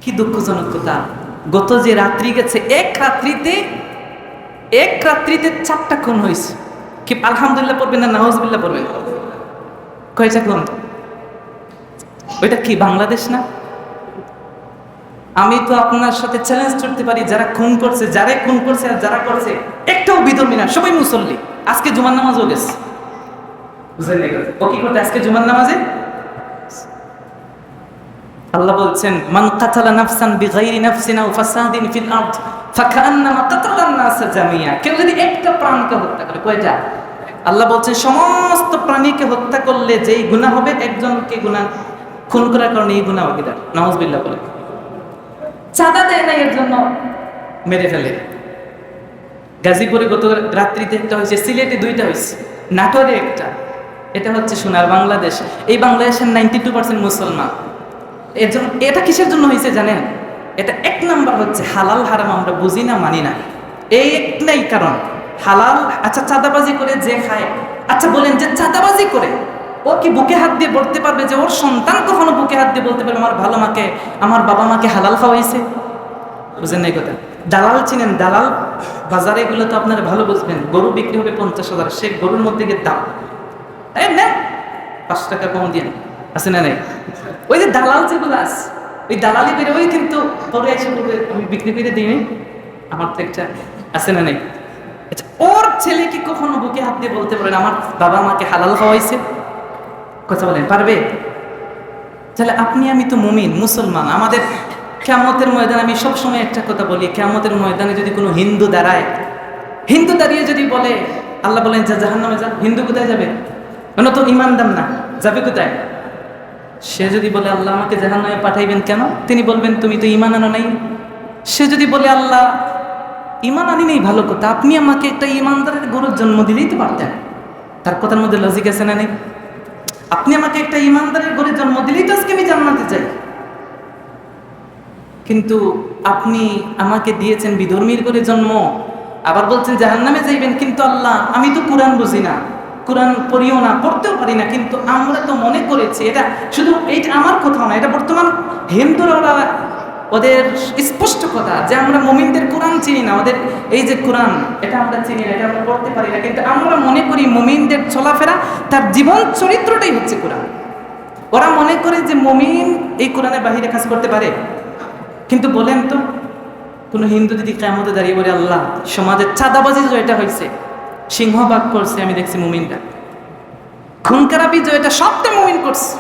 কি দুঃখজনক কথা, গত যে রাত্রি গেছে এক রাত্রিতে 4টা খুন হয়েছে। কি আলহামদুলিল্লাহ পড়বেন না নাউজুবিল্লাহ পড়বেন? কয়টা খুন? ওইটা কি বাংলাদেশ না? আমি তো আপনার সাথে চ্যালেঞ্জ করতে পারি, যারা খুন করছে, যারা খুন করছে আর যারা করছে একটাও বিধর্মী না, সবাই মুসল্লি। আজকে জুমার নামাজও গেছে, বুঝলেন? ও কি করতে আজকে জুমার নামাজে? আল্লাহ বলছেন, মান কাতালা নাফসান বিগাইরি নাফসিন আও ফাসাদিন ফিল আরদ ফাকান্নামা কাতালান নাস জামিয়া। কেউ যদি একটা প্রাণকে হত্যা করে, কয়টা? আল্লাহ বলছেন সমস্ত প্রাণীকে হত্যা করলে যেই গুনাহ হবে, একজনকে গুনাহ খুন করার কারণে এই গুনাহ হবে। নাউজুবিল্লাহ বলে। চাঁদা দেয় না এর জন্য মেরে ফেলে। গাজীপুরে গত রাত্রিতে একটা হয়েছে, সিলেটে 2টা হয়েছে, নাটোরে একটা। এটা হচ্ছে সোনার বাংলাদেশ। এই বাংলাদেশের 92% মুসলমান। এর জন্য এটা কিসের জন্য হয়েছে জানেন? এটা 1 নাম্বার হচ্ছে হালাল হারাম আমরা বুঝি না, মানি না, এই একটাই কারণ। হালাল, আচ্ছা চাঁদাবাজি করে যে খায়, আচ্ছা বলেন যে চাঁদাবাজি করে ও কি বুকে হাত দিয়ে বলতে পারবে যে ওর সন্তান কখনো বুকে হাত দিয়ে বলতে পারবে আমার ভালো মাকে, আমার বাবা মাকে হালাল খাওয়াইছে? বুঝেন না এই কথা? দালাল চিনেন? দালাল বাজারে এগুলো তো আপনারা ভালো বুঝবেন। গরু বিক্রি হবে 50,000, সে গরুর মধ্যে গিয়ে দাম না 5 টাকা কম দিয়ে আছে না নাই? ওই যে দালাল যেগুলো আছে, ওই দালালি বেরো, ওই কিন্তু পরে এসে বলবে আমি বিক্রি করে দিই, আমার তো একটা আছে না নাই? আচ্ছা, ওর ছেলে কি কখনো বুকে হাত দিয়ে বলতে পারেন আমার বাবা আমাকে হালাল খাওয়াইছে? কথা বলেন, পারবে? তাহলে আপনি আমি তো মুমিন মুসলমান। আমাদের কিয়ামতের ময়দানে আমি সবসময় একটা কথা বলি, কিয়ামতের ময়দানে যদি কোনো হিন্দু দাঁড়িয়ে যদি বলে, আল্লাহ বলেন যা জাহান্নামে যা, হিন্দু কোথায় যাবে? কেন তো ইমানদার না, যাবে কোথায়? সে যদি বলে আল্লাহ আমাকে জাহান্নামে পাঠাইবেন কেন? তিনি বলবেন তুমি তো ঈমান আনো নাই। সে যদি বলে আল্লাহ ঈমান আনি নেই, ভালো কথা, আপনি আমাকে একটা ঈমানদারের গরুর জন্ম দিলেই তো পারতেন। তার কথার মধ্যে লজিক আছে না নেই? আপনি আমাকে একটা ঈমানদারের গরুর জন্ম দিলেই তো আজকে আমি জান্নাতে যাই। কিন্তু আপনি আমাকে দিয়েছেন বিধর্মীর করে জন্ম, আবার বলছেন জাহান্নামে যাইবেন। কিন্তু আল্লাহ আমি তো কোরআন বুঝি না, কোরআন পড়িও না, পড়তেও পারি না, কিন্তু আমরা তো মনে করেছি, এটা শুধু এইটা আমার কথা না, এটা বর্তমান হিন্দুরা ওদের স্পষ্ট কথা যে আমরা মুমিনদের কোরআন চিনি না, ওদের এই যে কোরআন এটা আমরা চিনি না, এটা আমরা পড়তে পারি না, কিন্তু আমরা মনে করি মুমিনদের চলাফেরা, তার জীবন চরিত্রটাই হচ্ছে কোরআন। ওরা মনে করে যে মুমিন এই কোরআনের বাহিরে কাজ করতে পারে। কিন্তু বলেন তো, কোনো হিন্দু যদি কিয়ামতে দাঁড়িয়ে বলে আল্লাহ সমাজের চাঁদাবাজি যেটা হয়েছে, সিংহভাগ করছে আমি দেখছি মুমিনরা, খুন খারাপি যেটা সবটা মুমিন করছে,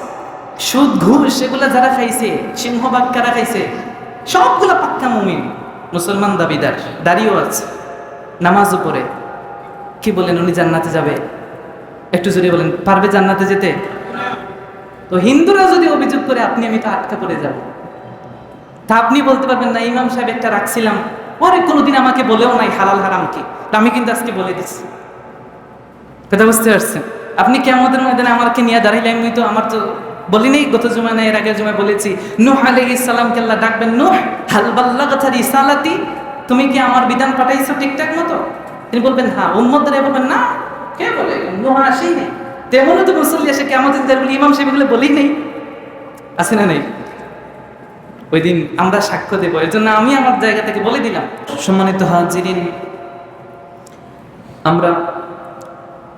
সুদ ঘুষ সেগুলো যারা খাইছে, সিংহভাগ কারা খাইছে, সবগুলো পাক্কা মুমিন মুসলমান দাবিদার, দাঁড়িয়েও আছে, নামাজও পড়ে। কি বলেন উনি জান্নাতে যাবে? একটু জোরে বলেন, পারবে জান্নাতে যেতে? তো হিন্দুরা যদি অভিযোগ করে আপনি আমি তো আটকা পড়ে যাব। তা আপনি বলতে পারবেন না ইমাম সাহেব একটা রাখছিলাম, ওরে কোনোদিন আমাকে বলেও নাই হালাল হারাম কি, আমি কিন্তু আজকে বলে দিচ্ছি। কথা বুঝতে পারছেন? আপনি কিয়ামতের ময়দানে আমাকে নিয়ে দাঁড়াইলে আমি তো আমার তো বলি নেই, গত জুমায় না এর আগের জুমায় বলেছি, নূহ আলাইহিস সালামকে আল্লাহ ডাকবেন, নূহ হাল বাল্লাগতা রিসালাতি, তুমি কি আমার বিধান পাঠাইছো ঠিকঠাক মতো? তিনি বলবেন হ্যাঁ। উম্মতরা বলবেন না, কে বলে নূহ আসেই নেই। তেমনও তো মুসল্লি আসে কিয়ামতের দিন বলি ইমাম সাহেব এগুলো বলেই নেই, আছে না নেই? ওই দিন আমরা সাক্ষ্য দেবো, এর জন্য আমি আমার জায়গা থেকে বলে দিলাম। সম্মানিত হাজিরিন, আমরা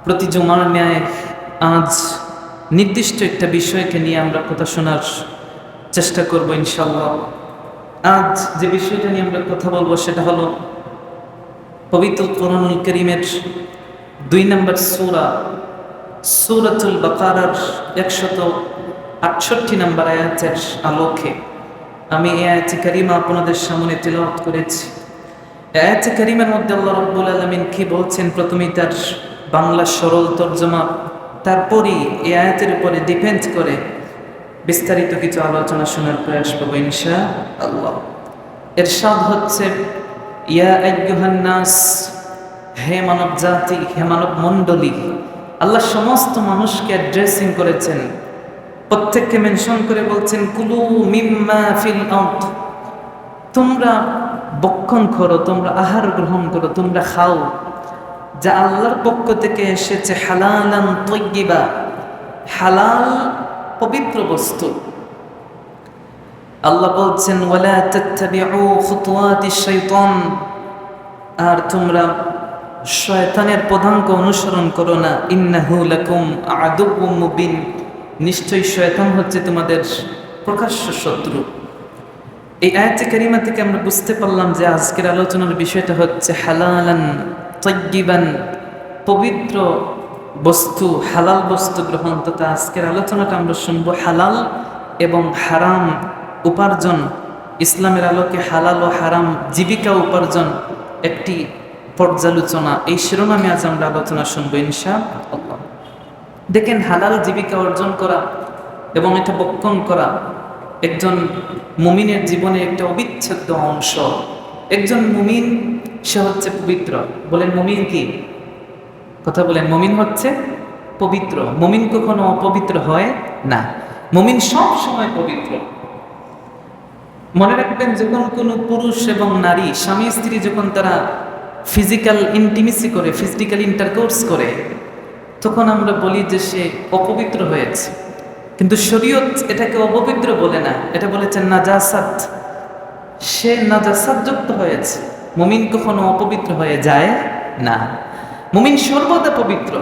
প্রতি জুমার ন্যায় আজ নির্দিষ্ট একটা বিষয়কে নিয়ে আমরা কথা শোনার চেষ্টা করব ইনশাআল্লাহ। আজ যে বিষয়টা নিয়ে আমরা কথা বলবো সেটা হলো পবিত্র কোরআনুল কারীমের 2 নম্বর সূরা, সূরাতুল বাকারার 168 নম্বর আয়াতের আলোকে আমি এই আয়াতে কারিমা আপনাদের সামনে তেলাওয়াত করেছি। আয়াতে কারিমার মধ্যে আল্লাহ রাব্বুল আলামিন কি বলছেন, প্রথমেই তার বাংলা সরল তরজমা, তারপরই এই আয়াতের উপরে ডিপেন্ড করে বিস্তারিত কিছু আলোচনা শোনার প্রয়াস পাবো ইনশাআল্লাহ। ইরশাদ হচ্ছে, ইয়া আইয়ুহান নাস, হে মানব জাতি, হে মানব মণ্ডলী। আল্লাহ সমস্ত মানুষকে অ্যাড্রেসিং করেছেন, প্রত্যেককে মেনশন করে বলছেন, কুলু মিম্মা ফিল আরদ, তোমরা বক্ষণ করো, তোমরা আহার গ্রহণ করো, তোমরা খাও যা আল্লাহর পক্ষ থেকে এসেছে, হালালান তাইয়্যিবা, হালাল পবিত্র বস্তু। আল্লাহ বলছেন ওয়ালা তাত্তাবিউ খুতুওয়াতিশ শাইতান, আর তোমরা শয়তানের পদাঙ্ক অনুসরণ করো না। ইন্নাহু লাকুম আদুউম মুবিন, নিশ্চয়ই শয়তান হচ্ছে তোমাদের প্রকাশ্য শত্রু। এই আয়াতে কারিমা থেকে আমরা বুঝতে পারলাম যে আজকের আলোচনার বিষয়টা হচ্ছে হালালান তাইয়্যিবান, পবিত্র বস্তু, হালাল বস্তু গ্রহণ। তথা আজকের আলোচনাটা আমরা শুনবো হালাল এবং হারাম উপার্জন, ইসলামের আলোকে হালাল ও হারাম জীবিকা উপার্জন একটি পর্যালোচনা। এই শিরোনামে আজ আমরা আলোচনা শুনবো ইনশাআল্লাহ। দেখেন, হালাল জীবিকা অর্জন করা এবং এটা বক্ষণ করা একজন মুমিনের জীবনে একটা অবিচ্ছেদ্য অংশ। একজন মুমিন সে হচ্ছে পবিত্র। বলেন মুমিন কি? কথা বলেন, মুমিন হচ্ছে পবিত্র। মুমিন কখনো অপবিত্র হয় না, মুমিন সব সময় পবিত্র। মনে রাখবেন, যখন কোনো পুরুষ এবং নারী, স্বামী স্ত্রী, যখন তারা ফিজিক্যাল ইন্টিমেসি করে, ফিজিক্যাল ইন্টারকোর্স করে, তখন আমরা বলি যে সে অপবিত্র হয়েছে। কিন্তু শরীয়ত এটাকে অপবিত্র বলে না, এটা বলেছেন নাজাসাত। সে নাজাসাতযুক্ত হয়েছে। মুমিন কখনো অপবিত্র হয়ে যায় না, মুমিন সর্বদা পবিত্র।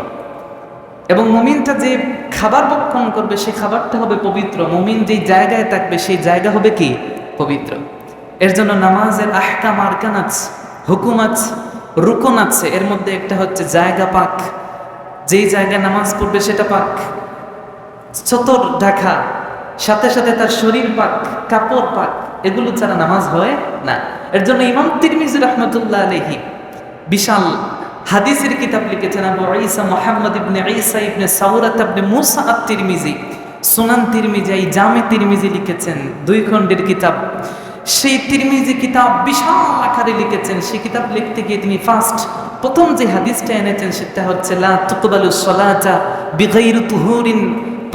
এবং মুমিনটা যে খাবার ভক্ষণ করবে সেই খাবারটা হবে পবিত্র। মুমিন যেই জায়গায় থাকবে সেই জায়গা হবে কি? পবিত্র। এর জন্য নামাজের আহকাম, আরকান আছে, হুকুম আছে, রুকন আছে। এর মধ্যে একটা হচ্ছে জায়গা পাক, যেই জায়গায় নামাজ পড়বে সেটা পাক, চতর ঢাকা, সাথে সাথে তার শরীর পাক, কাপড় পাক, এগুলো ছাড়া নামাজ হয় না। এর জন্য ইমাম তিরমিজি রাহমাতুল্লাহ আলাইহি বিশাল হাদিসের কিতাব লিখেছেন। আবু ঈসা মুহাম্মদ ইবনে ঈসা ইবনে সাউরাত ইবনে মুসা আত-তিরমিজি, সুনান তিরমিজি, এই জামে তিরমিজি লিখেছেন, 2 খণ্ডের কিতাব। সেই তিরমিজি কিতাব বিশাল আকারে লিখেছেন। সেই কিতাব লিখতে গিয়ে তিনি প্রথম যে হাদিসটা এনেছেন সেটা হচ্ছে লা তুকবালু সলাতা বিগাইরি তুহুরিন,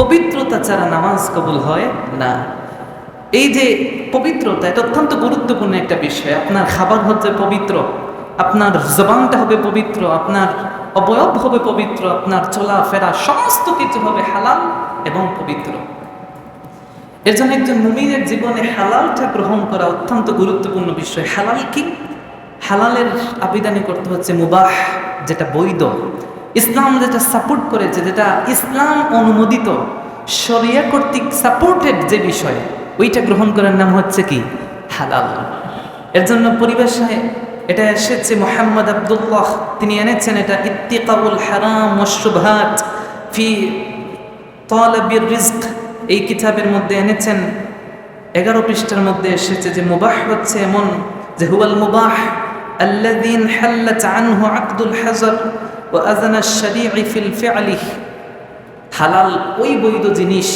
পবিত্রতা ছাড়া নামাজ কবুল হয় না। এই যে পবিত্রতা, এটা অত্যন্ত গুরুত্বপূর্ণ একটা বিষয়। আপনার খাবার হচ্ছে পবিত্র, আপনার জবানটা হবে পবিত্র, আপনার অবয়ব হবে পবিত্র, আপনার চলাফেরা সমস্ত কিছু হবে হালাল এবং পবিত্র। এর জন্য একজন মুমিনের জীবনে হালালটা গ্রহণ করা অত্যন্ত গুরুত্বপূর্ণ বিষয়। হালাল কি? হালালের আবেদন করতে হচ্ছে মুবাহ, যেটা বৈধ, ইসলাম যেটা সাপোর্ট করেছে, যেটা ইসলাম অনুমোদিত, শরিয়া কর্তৃক সাপোর্টেড যে বিষয়, ওইটা গ্রহণ করার নাম হচ্ছে কি? হালাল। এর জন্য পরিবেশে এটা এসেছে, মুহাম্মদ আব্দুল্লাহ তিনি এনেছেন এটা, ইত্তিকাউল হারাম ওয়াশ শুবহাত ফি তালাবির রিজক, এই কিতাবের মধ্যে এনেছেন। 11 পৃষ্ঠার মধ্যে এসেছে যে মুবাহ হচ্ছে এমন যে হুয়াল মুবাহ আল্লাযী হাল্লাত আনহু আকদুল হাজর ওয়া আযানা আশ-শারীঈ ফিল ফি'লি। হালাল ওই বৈধ জিনিস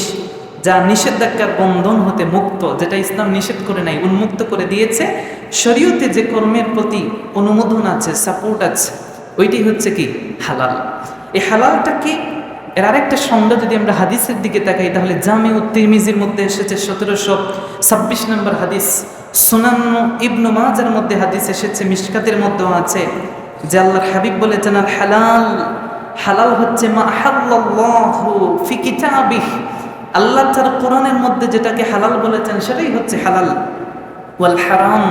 যা নিষেধাজ্ঞার বন্ধন হতে মুক্ত, যেটা ইসলাম নিষেধ করে নাই, উন্মুক্ত করে দিয়েছে। শরীয়তে যে কর্মের প্রতি অনুমোদন আছে, সাপোর্ট আছে, ওইটি হচ্ছে কি? হালাল। এই হালালটা কি? এর আরেকটা সংজ্ঞা যদি আমরা হাদিসের দিকে তাকাই, তাহলে জামে তিরমিজির মধ্যে এসেছে 1726 নম্বর হাদিস, সুনান ইবনু মাজার মধ্যে হাদিস এসেছে, মিশকাতের মধ্যেও আছে, যে আল্লাহর হাবিব বলেছেন আল হালাল, হালাল হচ্ছে মা আহাল্লাল্লাহু ফি কিতাবিহি, আল্লাহ তার কোরআনের মধ্যে যেটাকে হালাল বলেছেন সেটাই হচ্ছে হালাল। ওয়াল হারাম,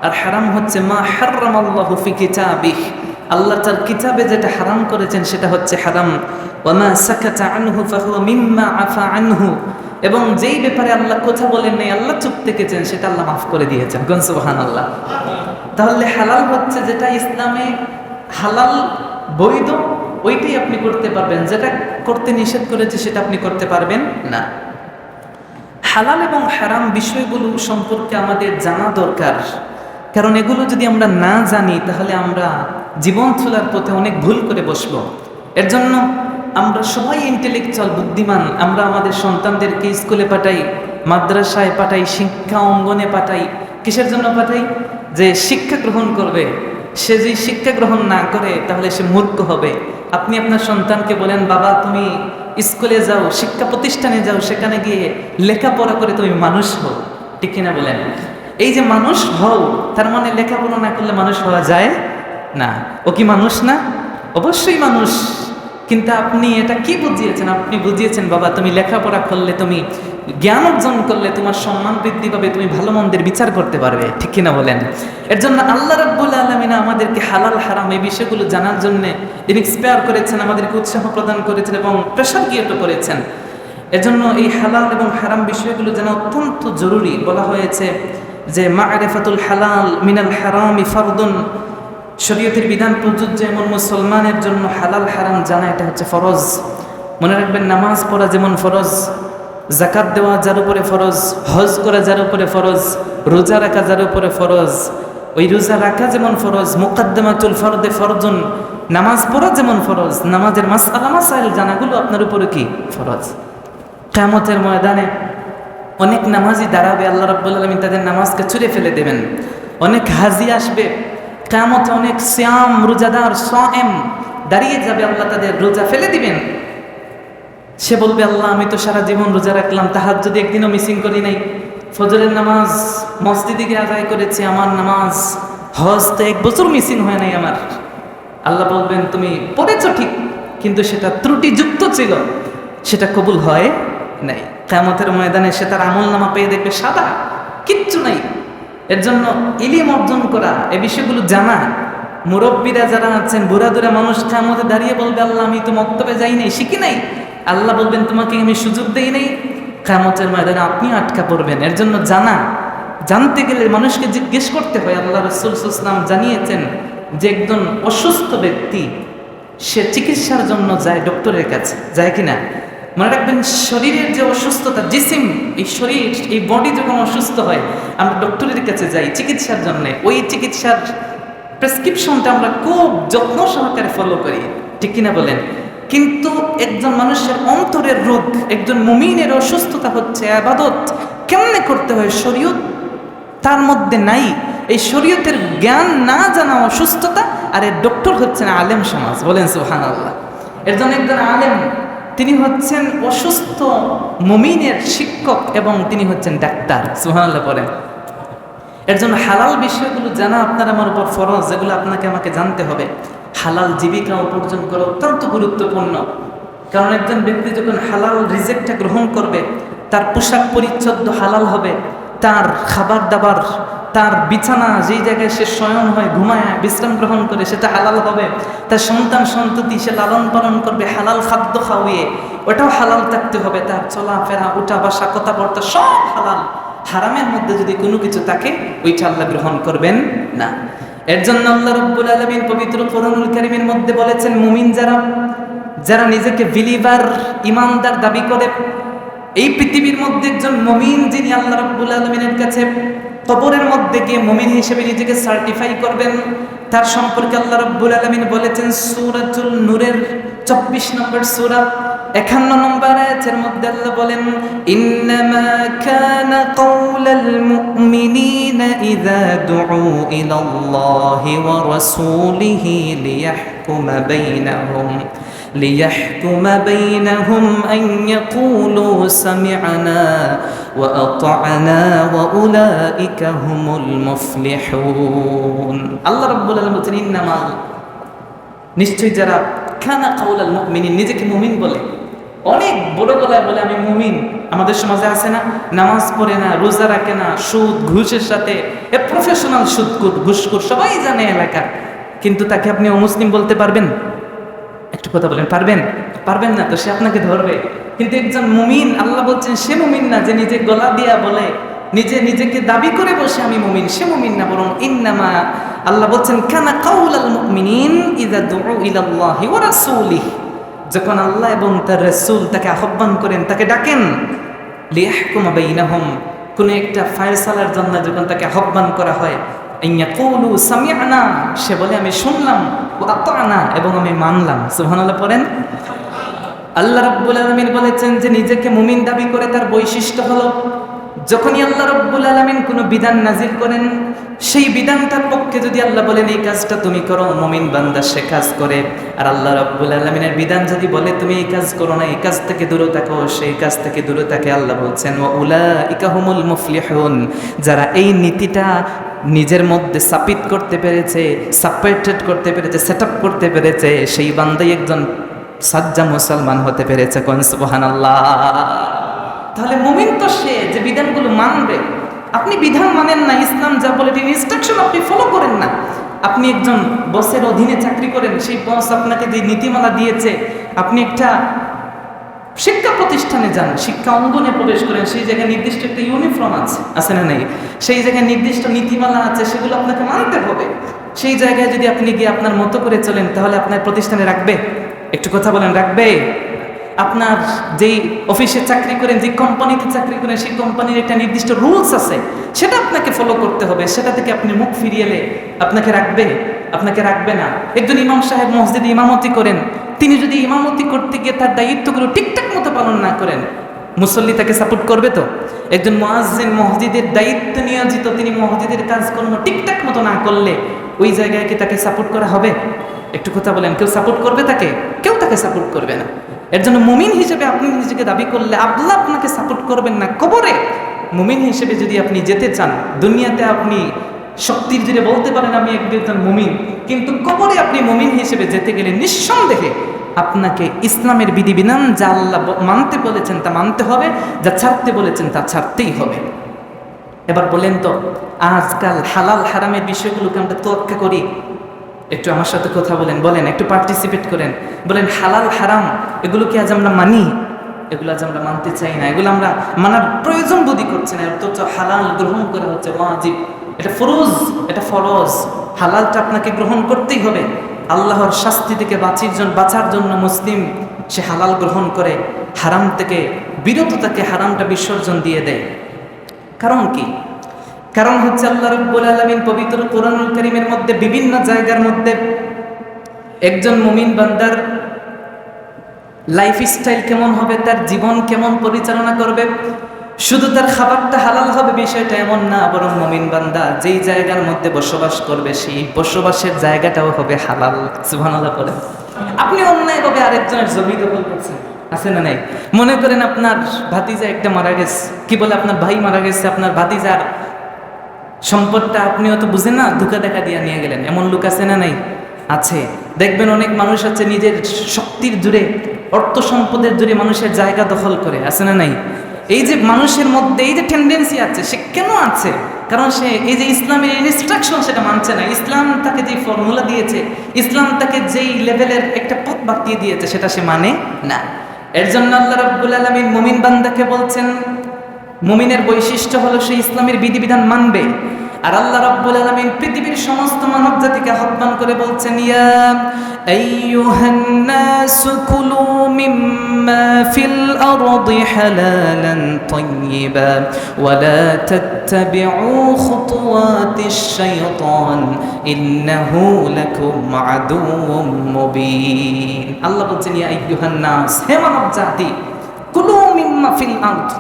আর হারাম হচ্ছে মা হারামাল্লাহু ফি কিতাবিহি, আল্লাহ তার কিতাবে যেটা হারাম করেছেন সেটা হচ্ছে হারাম। ওয়া মা সাকাতা আনহু ফাহুয়া মিম্মা আফা আনহু, এবং যেই ব্যাপারে আল্লাহ কথা বলেন নাই, আল্লাহ চুপ থেকেছেন, সেটা আল্লাহ মাফ করে দিয়েছেন। কোন সুবহানাল্লাহ। তাহলে হালাল হচ্ছে যেটা ইসলামে হালাল, বৈধ, ওইটাই আপনি করতে পারবেন। যেটা করতে নিষেধ করেছে সেটা আপনি করতে পারবেন না। হালাল এবং হারাম বিষয়গুলো সম্পর্কে আমাদের জানা দরকার, কারণ এগুলো যদি আমরা না জানি তাহলে আমরা জীবন চলার পথে অনেক ভুল করে বসব। এর জন্য আমরা সবাই ইন্টেলেকচুয়াল, বুদ্ধিমান। আমরা আমাদের সন্তানদেরকে স্কুলে পাঠাই, মাদ্রাসায় পাঠাই, শিক্ষা অঙ্গনে পাঠাই। কিসের জন্য পাঠাই? যে শিক্ষা গ্রহণ করবে। সে যদি শিক্ষা গ্রহণ না করে তাহলে সে মূর্খ হবে। আপনি আপনার সন্তানকে বলেন, বাবা তুমি স্কুলে যাও, শিক্ষা প্রতিষ্ঠানে যাও, সেখানে গিয়ে লেখাপড়া করে তুমি মানুষ হও, ঠিক কিনা বলেন? এই যে মানুষ হও, তার মানে লেখাপড়া না করলে মানুষ হওয়া যায় না। ও কি মানুষ না? অবশ্যই মানুষ। কিন্তু আপনি এটা কি বুঝিয়েছেন? আপনি বুঝিয়েছেন বাবা তুমি লেখাপড়া করলে তুমি জ্ঞান অর্জন করলে তোমার সম্মান বৃদ্ধি পাবে, তুমি ভালো মন্দের বিচার করতে পারবে, ঠিক কিনা বলেন? এর জন্য আল্লাহ রাব্বুল আলামিন আমাদেরকে হালাল হারাম এই বিষয়গুলো জানার জন্য ইন্সপায়ার করেছেন, আমাদেরকে উৎসাহ প্রদান করেছেন এবং প্রেশার ক্রিয়েট করেছেন। এজন্য এই হালাল এবং হারাম বিষয়গুলো জানা অত্যন্ত জরুরি। বলা হয়েছে যে মা'রিফাতুল হালাল মিনাল হারামি ফারদুন, শরীয়তের বিধান প্রযোজ্য এমন মুসলমানের জন্য হালাল হারাম জানা এটা হচ্ছে ফরজ। মনে রাখবেন, নামাজ পড়া যেমন ফরজ, যাকাত দেওয়া যার উপরে ফরজ, হজ করা যার উপরে ফরজ, রোজা রাখা যার উপরে ফরজ, ওই রোজা রাখা যেমন ফরজ, মুকাদ্দামাতুল ফরদে ফরজুন, নামাজ পড়া যেমন ফরজ, নামাজের মাসআলা মাসাইল জানাগুলো আপনার উপরে কি ফরজ। কিয়ামতের ময়দানে অনেক নামাজি দাঁড়াবে, আল্লাহ রাব্বুল আলামিন তাদের নামাজকে ছুঁড়ে ফেলে দেবেন। অনেক হাজি আসবে কিয়ামতে, অনেক সিয়াম রোজাদার সায়েম দাঁড়িয়ে যাবে, আল্লাহ তাদের রোজা ফেলে দিবেন। সে বলবে, আল্লাহ আমি তো সারা জীবন রোজা রাখলাম, তাহাজ্জুদ একদিনও মিসিং করি নাই, ফজরের নামাজ মসজিদে গিয়ে আদায় করেছি, আমার নামাজ হজ তো 1 বছর মিসিং হয় নাই আমার। আল্লাহ বলবেন, তুমি পড়েছ ঠিক, কিন্তু সেটা ত্রুটিযুক্ত ছিল, সেটা কবুল হয় নাই। কিয়ামতের ময়দানে সে তার আমলনামা পেয়ে দেখবে সাদা, কিচ্ছু নাই। এর জন্য ইলম অর্জন করা, এ বিষয়গুলো জানা, মুরব্বীরা যারা আছেন, বুড়াদুরা মানুষ কিয়ামতে দাঁড়িয়ে বলবে, আল্লাহ আমি তো মক্তবে যাই নাই, শিখি নাই। আল্লাহ বলবেন, তোমাকে আমি সুযোগ দেই নাই। কিয়ামতের ময়দানে আপনি আটকা পড়বেন। এর জন্য জানতে গেলে মানুষকে জিজ্ঞেস করতে হয়। আল্লাহ রাসূল সাল্লাল্লাহু আলাইহি ওয়াসাল্লাম জানিয়েছেন যে একজন অসুস্থ ব্যক্তি সে চিকিৎসার জন্য যায় ডক্টরের কাছে, যায় কিনা? মনে রাখবেন, শরীরের যে অসুস্থতা, জিসিম, এই শরীর, এই বডি যখন অসুস্থ হয় আমরা ডক্টরের কাছে যাই চিকিৎসার জন্য। ওই চিকিৎসার প্রেসক্রিপশনটা আমরা খুব যত্ন সহকারে ফলো করি, ঠিক কিনা বলেন? কিন্তু একজন মানুষের অন্তরের রোগ, একজন মুমিনের অসুস্থতা হচ্ছে ইবাদত কেমনে করতে হয় শরীয়ত তার মধ্যে নাই। এই শরীয়তের জ্ঞান না জানা অসুস্থতা, আর এর ডক্টর হচ্ছেন আলেম সমাজ, বলেন সুবহানাল্লাহ। এর জন্য একজন আলেম, তিনি হচ্ছেন অসুস্থ মুমিনের শিক্ষক এবং তিনি হচ্ছেন ডাক্তার, সুবহানাল্লাহ বলেন। এর জন্য হালাল বিষয়গুলো জানা আপনার আমার উপর ফরজ, যেগুলো আপনাকে আমাকে জানতে হবে। হালাল জীবিকা উপার্জন করা অত্যন্ত গুরুত্বপূর্ণ, কারণ একজন ব্যক্তি যখন হালাল রিজিকটা গ্রহণ করবে, তার পোশাক পরিচ্ছদ হালাল হবে, তার খাবার দাবার, তার বিছানা, যেই জায়গায় সে শয়ন হয়, ঘুমায়, বিশ্রাম গ্রহণ করে, সেটা হালাল হবে। তার সন্তান সন্ততি সে লালন পালন করবে হালাল খাদ্য খাওয়িয়ে, ওটাও হালাল থাকতে হবে। তার চলাফেরা, উঠা বসা, কথাবার্তা সব হালাল। হারামের মধ্যে যদি কোনো কিছু থাকে, ওইটা আল্লাহ গ্রহণ করবেন না। এর জন্য আল্লাহ রাব্বুল আলামিন পবিত্র কোরআনুল কারীমের মধ্যে বলেছেন, মুমিন যারা নিজেকে বিলিভার, ইমানদার দাবি করে, এই পৃথিবীর মধ্যে একজন মুমিন যিনি আল্লাহ রাব্বুল আলামিনের কাছে কবরের মধ্যে গিয়ে মুমিন হিসেবে নিজেকে সার্টিফাই করবেন, তার সম্পর্কে আল্লাহ রাব্বুল আলামিন বলেছেন সূরাতুল নূরের 24 নম্বর সূরা 51 নম্বর আয়াতের মধ্যে আল্লাহ বলেন, ইন্নামা কানা কাওলাল মুমিনিনা ইযা দুউ ইলাল্লাহি ওয়া রাসূলিহি লিয়াহকুমা বাইনাহুম আন ইয়াকুলু সামি'না ওয়া আতা'না ওয়া উলাইকা হুমুল মুফলিহুন। আল্লাহ রাব্বুল আলামিন বলেন, ইন্নামা, নিশ্চয়ই যারা কানা কাওলাল মুমিনিন, নিজেকে মুমিন বলে, অনেক বড় গলায় বলে আমি মুমিন। আমাদের সমাজে আছে না, নামাজ পড়ে না, রোজা রাখে না, সুদ ঘুষের সাথে, এ প্রফেশনাল সুদকুর ঘুষখোর, সবাই জানে এলাকার, কিন্তু তাকে আপনি অমুসলিম বলতে পারবেন? একটু কথা বলেন, পারবেন না তো, সে আপনাকে ধরবে। কিন্তু একজন মুমিন, আল্লাহ বলছেন সে মুমিন না যে নিজে গলা দিয়া বলে, নিজেকে দাবি করে বসে আমি মুমিন, সে মুমিন না, বরং ইন্নামা, আল্লাহ বলছেন কানা কাউলাল মুমিনিন ইযা দুউ ইলাল্লাহি ওয়া রাসূলিহি, যখন আল্লাহ এবং তার রাসূল তাকে আহ্বান করেন, তাকে ডাকেন, লিয়াহকুমা বাইনাহুম, কোন একটা ফয়সালার জন্য যখন তাকে আহ্বান করা হয়, ইয়াকুলু সামি'না, সে বলে আমি শুনলাম, ওয়া আতা'না, এবং আমি মানলাম। সুবহানাল্লাহ পড়েন। আল্লাহ রাব্বুল আলামিন বলেছেন যে নিজেকে মুমিন দাবি করে তার বৈশিষ্ট্য হলো, যখনই আল্লাহ রাব্বুল আলামিন কোনো বিধান নাজিল করেন, সেই বিধানটার পক্ষে যদি আল্লাহ বলেন এই কাজটা তুমি করো, মুমিন বান্দা সে কাজ করে। আর আল্লাহ রাব্বুল আলামিনের বিধান যদি বলে তুমি এই কাজ করো না, এই কাজ থেকে দূরে থাকো, সেই কাজ থেকে দূরে থাকে। আল্লাহ বলছেন ওয়া উলাইকা হুমুল মুফলিহুন, যারা এই নীতিটা নিজের মধ্যে স্থাপিত করতে পেরেছে, সাপোর্টেড করতে পেরেছে, সেট আপ করতে পেরেছে, সেই বান্দাই একজন সাজ্জা মুসলমান হতে পেরেছে। কোন সুবহানাল্লাহ। তাহলে মুমিন তো সে যে বিধানগুলো মানবে। আপনি বিধান মানেন না, ইসলাম যা বলে ইনস্ট্রাকশন আপনি ফলো করেন না। আপনি একজন বসের অধীনে চাকরি করেন, সেই বস আপনাকে যে নীতিমালা দিয়েছে, আপনি একটা শিক্ষা প্রতিষ্ঠানে যান, শিক্ষা অঙ্গনে প্রবেশ করেন, সেই জায়গায় নির্দিষ্ট একটা ইউনিফর্ম আছে না নেই? সেই জায়গায় নির্দিষ্ট নীতিমালা আছে, সেগুলো আপনাকে মানতে হবে। সেই জায়গায় যদি আপনি গিয়ে আপনার মতো করে চলেন, তাহলে আপনার প্রতিষ্ঠানে রাখবে? একটু কথা বলেন, রাখবে? আপনার যেই অফিসে চাকরি করেন, যে কোম্পানিতে চাকরি করেন, সেই কোম্পানির একটা নির্দিষ্ট রুলস আছে, সেটা আপনাকে ফলো করতে হবে। সেটা থেকে আপনি মুখ ফিরিয়ে এলে আপনাকে রাখবে? আপনাকে রাখবে না। একজন ইমাম সাহেব মসজিদে ইমামতি করেন, তিনি যদি ইমামতি করতে গিয়ে তার দায়িত্বগুলো ঠিকঠাক মতো পালন না করেন, মুসল্লি তাকে সাপোর্ট করবে তো? একজন মুয়াজ্জিন মসজিদের দায়িত্ব নিয়োজিত, তিনি মসজিদের কাজকর্ম ঠিকঠাক মতো না করলে ওই জায়গায় কি তাকে সাপোর্ট করা হবে? একটু কথা বলেন, কেউ সাপোর্ট করবে তাকে? কেউ তাকে সাপোর্ট করবে না। এর জন্য মুমিন হিসেবে আপনি নিজেকে দাবি করলে আল্লাহ আপনাকে সাপোর্ট করবেন না। কবরে মুমিন হিসেবে যদি আপনি যেতে চান, দুনিয়াতে আপনি শক্তির জুড়ে বলতে পারেন আমি একজন মুমিন, কিন্তু কবরে আপনি মুমিন হিসেবে যেতে গেলে নিঃসন্দেহে আপনাকে ইসলামের বিধিবিধান যা আল্লাহ মানতে বলেছেন তা মানতে হবে, যা ছাড়তে বলেছেন তা ছাড়তেই হবে। এবার বলেন তো, আজকাল হালাল হারামের বিষয়গুলোকে আমরা তোয়াক্কা করি? একটু আমার সাথে কথা বলেন, বলেন, একটু পার্টিসিপেট করেন, বলেন হালাল হারাম এগুলোকে আজ আমরা মানি? এগুলো আজ আমরা মানতে চাই না, এগুলো আমরা মানার প্রয়োজন বোধই করছে না। অথচ হালাল গ্রহণ করা হচ্ছে ওয়াজিব, এটা ফরজ, এটা ফরজ। হালালটা আপনাকে গ্রহণ করতেই হবে। আল্লাহর শাস্তি থেকে বাঁচার জন্য মুসলিম সে হালাল গ্রহণ করে, হারাম থেকে বিরত থাকে, হারামটা বিসর্জন দিয়ে দেয়। কারণ কি? কারণ হচ্ছে আল্লাহ রাব্বুল আলামিন পবিত্র কোরআনুল কারীমের মধ্যে বিভিন্ন জায়গার মধ্যে একজন মুমিন বান্দার লাইফস্টাইল কেমন হবে, তার জীবন কেমন পরিচালনা করবে, শুধু তার খাবারটা হালাল হবে বিষয়টা এমন না, বরং মুমিন বান্দা যেই জায়গার মধ্যে বসবাস করবে সেই বসবাসের জায়গাটাও হবে হালাল। সুবহানাল্লাহ বলেন। আপনি অন্যায়ভাবে আরেকজনের জমি দখল করছেন, আছে না নাই? মনে করেন আপনার ভাতিজা একটা মারা গেছে, কি বলে আপনার ভাই মারা গেছে, আপনার ভাতিজার সম্পদটা আপনি অত বুঝেন না, ধোঁকা দেখা দিয়ে নিয়ে গেলেন। এমন লোক আছে না নাই? আছে। দেখবেন অনেক মানুষ আছে নিজের শক্তির জোরে, অর্থ সম্পদের জোরে মানুষের জায়গা দখল করে, আছে না নাই? এই যে মানুষের মধ্যে এই যে টেন্ডেন্সি আছে, সে কেন আছে? কারণ সে এই যে ইসলামের ইনস্ট্রাকশন সেটা মানছে না। ইসলাম তাকে যে ফর্মুলা দিয়েছে, ইসলাম তাকে যেই লেভেলের একটা পথ বাতিয়ে দিয়েছে, সেটা সে মানে না। এর জন্য আল্লাহ রাব্বুল আলামিন মুমিন বান্দাকে বলছেন, মুমিনের বৈশিষ্ট্য হলো সে ইসলামের বিধিবিধান মানবে। আর আল্লাহ রাব্বুল আলামিন পৃথিবীর সমস্ত মানব জাতিকে আহ্বান করে বলছেন, ইয়া আইয়ুহান নাসু কুলু মিম্মা ফিল আরদি হালালান তাইয়্যিবা ওয়া লা তাত্তাবিউ খুতুওয়াতিশ শাইতান ইন্নাহু লাকুম আদুউম মুবিন। আল্লাহ বলছেন, ইয়া আইয়ুহান নাস, হে মানব জাতি, কুলু মিম্মা ফিল আরদ,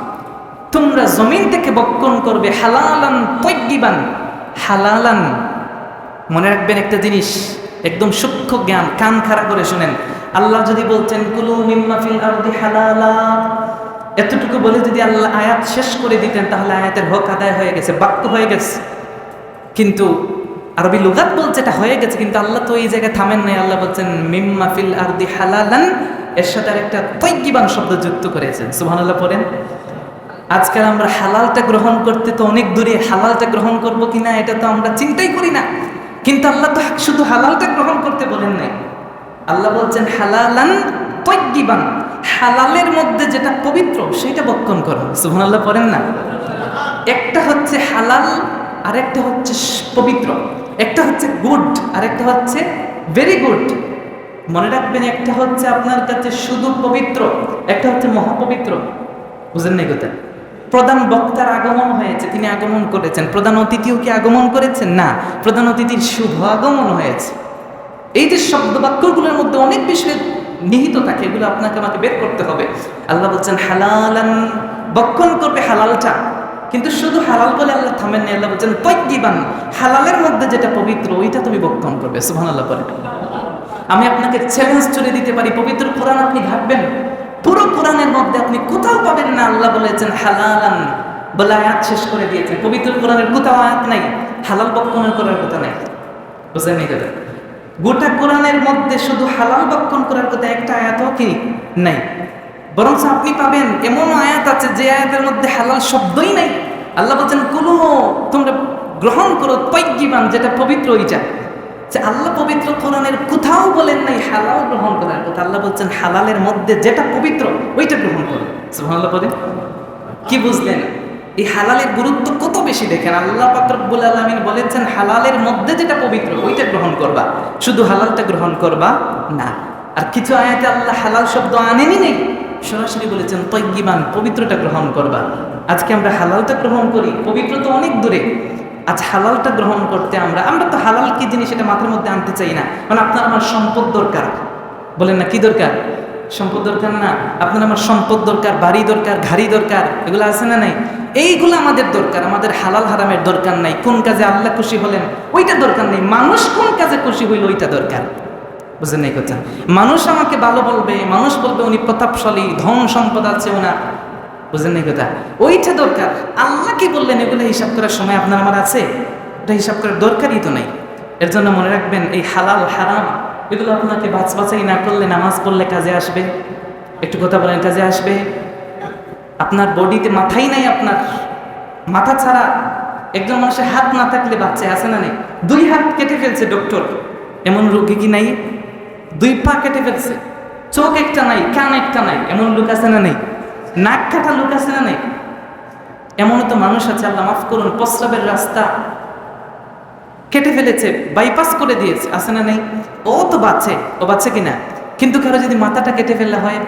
তোমরা জমিন থেকে ভক্ষণ করবে, হালালান তাইয়্যিবান। হালালান, মনে রাখবেন একটা জিনিস, একদম সূক্ষ্ম জ্ঞান, কান খাড়া করে শুনেন। আল্লাহ যদি বলছেন কুলু মিম্মা ফিল আরদি হালালা, এতটুকু বলে যদি আল্লাহ আয়াত শেষ করে দিতেন, তাহলে আয়াতের হক আদায় হয়ে গেছে, বাক্য হয়ে গেছে। কিন্তু আরবি লুগাত বলছে এটা হয়ে গেছে, কিন্তু আল্লাহ তো এই জায়গায় থামেন নাই। আল্লাহ বলছেন মিম্মা ফিল আরদি হালালান, এর সাথে আর একটা তাইয়্যিবান শব্দ যুক্ত করেছেন। সুবহানাল্লাহ পড়েন। আজকাল আমরা হালালটা গ্রহণ করতে তো অনেক দূরে, হালালটা গ্রহণ করব কিনা এটা তো আমরা চিন্তাই করি না। কিন্তু আল্লাহ তো শুধু হালালটা গ্রহণ করতে বলেন নাই, আল্লাহ বলছেন হালালান তাইয়্যিবান, হালালের মধ্যে যেটা পবিত্র সেটা ভক্ষণ করো। সুবহানাল্লাহ পড়েন না? একটা হচ্ছে হালাল, আর একটা হচ্ছে পবিত্র, একটা হচ্ছে গুড আর একটা হচ্ছে ভেরি গুড। মনে রাখবেন, একটা হচ্ছে আপনার কাছে শুধু পবিত্র, একটা হচ্ছে মহাপবিত্র। বুঝেন নাই কথা? প্রধান বক্তার আগমন হয়েছে, তিনি আগমন করেছেন। প্রধান অতিথিও কি আগমন করেছেন? না, প্রধান অতিথির শুভ আগমন হয়েছে। এই যে শব্দ বাক্যগুলোর মধ্যে অনেক বিষয় নিহিত থাকে, এগুলো আপনাকে আমাকে বের করতে হবে। আল্লাহ বলছেন হালালান, ভক্ষণ করবে হালালটা। কিন্তু শুধু হালাল বলে আল্লাহ থামেন না, আল্লাহ বলছেন তাইয়্যিবান, হালালের মধ্যে যেটা পবিত্র ওইটা তুমি ভক্ষণ করবে। সুবহানাল্লাহ পড়ে। আমি আপনাকে চ্যালেঞ্জ করে দিতে পারি, পবিত্র কোরআন আপনি ঘাটবেন, পুরো কোরআনের মধ্যে আপনি কোথাও পাবেন না আল্লাহ বলেছেন হালালান বলে আয়াত শেষ করে দিয়েছেন। পবিত্র কোরআনের কোথাও আয়াত নাই হালাল ভক্ষণ করার কথা নাই। বুঝলেন এই কথা? গোটা কোরআনের মধ্যে শুধু হালাল ভক্ষণ করার কথা একটা আয়াতও কি নাই। বরং আপনি পাবেন এমন আয়াত আছে যে আয়াতের মধ্যে হালাল শব্দই নাই। আল্লাহ বলছেন কুলু, তোমরা গ্রহণ করো তৈগিবান, যেটা পবিত্র ওইটা। যে আল্লাহ পবিত্র কোরআনের কোথাও বলেন নাই হালাল গ্রহণ করার কথা। আল্লাহ বলছেন হালালের মধ্যে যেটা পবিত্র ওইটা গ্রহণ করো। সুবহানাল্লাহ বলেন। কি বুঝলেন এই হালালের গুরুত্ব কত বেশি? দেখেন আল্লাহ পাক রব্বুল আলামিন বলেছেন হালালের মধ্যে যেটা পবিত্র ওইটা গ্রহণ করবা, শুধু হালালটা গ্রহণ করবা না। আর কিছু আয়াতে আল্লাহ হালাল শব্দ আনেনি নেই, সরাসরি বলেছেন তৈগিবান, পবিত্রটা গ্রহণ করবা। আজকে আমরা হালালটা গ্রহণ করি, পবিত্র তো অনেক দূরে। আজ হালালটা গ্রহণ করতে আমরা তো হালাল কি জিনিস এটা মাথার মধ্যে আনতে চাই না। মানে আপনার আমার সম্পদ দরকার, বলেন না কি দরকার? সম্পদ দরকার না? আপনার আমার সম্পদ দরকার, বাড়ি দরকার, গাড়ি দরকার, এগুলো আছে না নাই? এইগুলো আমাদের দরকার, আমাদের হালাল হারামের দরকার নাই। কোন কাজে আল্লাহ খুশি হলেন ওইটা দরকার নেই, মানুষ কোন কাজে খুশি হইল ওইটা দরকার। বুঝলেন এই কথা? মানুষ আমাকে ভালো বলবে, মানুষ বলবে উনি প্রতাপশালী, ধন সম্পদ আছে ওনার, বুঝলেন এই কথা? ওইটা দরকার। আল্লাহ কি বললেন এগুলো হিসাব করার সময় আপনার আমার আছে? এটা হিসাব করার দরকারই তো নাই। এর জন্য মনে রাখবেন এই হালাল হারাম এগুলো আপনাকে বাছাই না করলে, নামাজ পড়লে কাজে আসবে? একটু কথা বলেন, কাজে আসবে? আপনার বডিতে মাথাই নাই, আপনার মাথা ছাড়া একজন মানুষের হাত না থাকলে বাচ্চা আছে না নেই? 2 হাত কেটে ফেলছে ডক্টর, এমন রোগী কি নাই? 2 পা কেটে ফেলছে, চোখ একটা নাই, কান একটা নাই, এমন লোক আছে না নেই? নাক কাটা লোক আছে না নেই? এমনও তো মানুষ আছে, আল্লাহ মাফ করুন, প্রস্রাবের রাস্তা কেটে ফেলেছে, বাইপাস করে দিয়েছে, আছে না নেই? ও তো বাঁচে, ও বাঁচে কিনা? কিন্তু কারো যদি মাথাটা কেটে ফেলা হয়,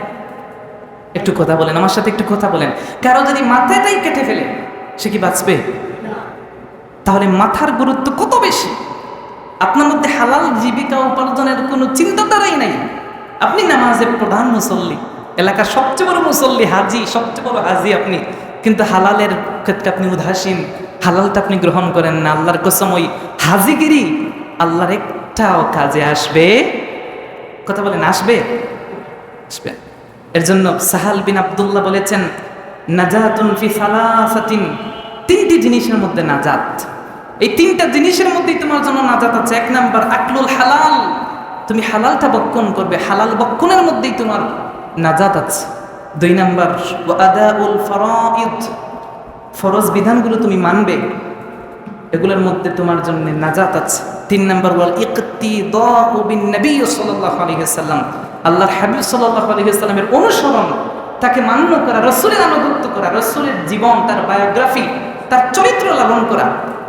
একটু কথা বলেন আমার সাথে, একটু কথা বলেন, কারো যদি মাথাটাই কেটে ফেলে সে কি বাঁচবে? তাহলে মাথার গুরুত্ব কত বেশি। আপনার মধ্যে হালাল জীবিকা উপার্জনের কোনো চিন্তাধারাই নাই। আপনি নামাজের প্রধান মুসল্লি, এলাকার সবচেয়ে বড় মুসল্লি, হাজি, সবচেয়ে বড় হাজি আপনি, কিন্তু হালালের ক্ষেত্রে আপনি উদাসীন, হালালটা আপনি গ্রহণ করেন না। আল্লাহর কসম, ওই হাজিগিরি আল্লাহর একটাও কাজে আসবে? কথা বলেন, আসবে? আসবে। এর জন্য সাহাল বিন আব্দুল্লাহ বলেছেন নাজাতুন ফি সালাসাতিন, 3টি জিনিসের মধ্যে নাজাত। এই 3টা জিনিসের মধ্যেই তোমার জন্য নাজাত আছে। 1 নাম্বার আকলুল হালাল, তুমি হালালটা বক্ষণ করবে, হালাল বক্ষণের মধ্যেই তোমার নাজাত আছে। 2 নাম্বার ওয়া আদাউল ফরাইদ, ফরজ বিধানগুলো তুমি মানবে, এগুলোর মধ্যে তোমার জন্য নাজাত আছে। 3 নাম্বার ওয়াল ইকতিদাউ বিন নবী সাল্লাল্লাহু আলাইহি ওয়াসাল্লাম, আল্লাহর হাবিব সাল্লাল্লাহু আলাইহি ওয়াসাল্লামের অনুসরণ, তাকে মান্য করা, রাসূলের আনুগত্য করা, রাসূলের জীবন, তার বায়োগ্রাফি, তার চরিত্র লালন করা।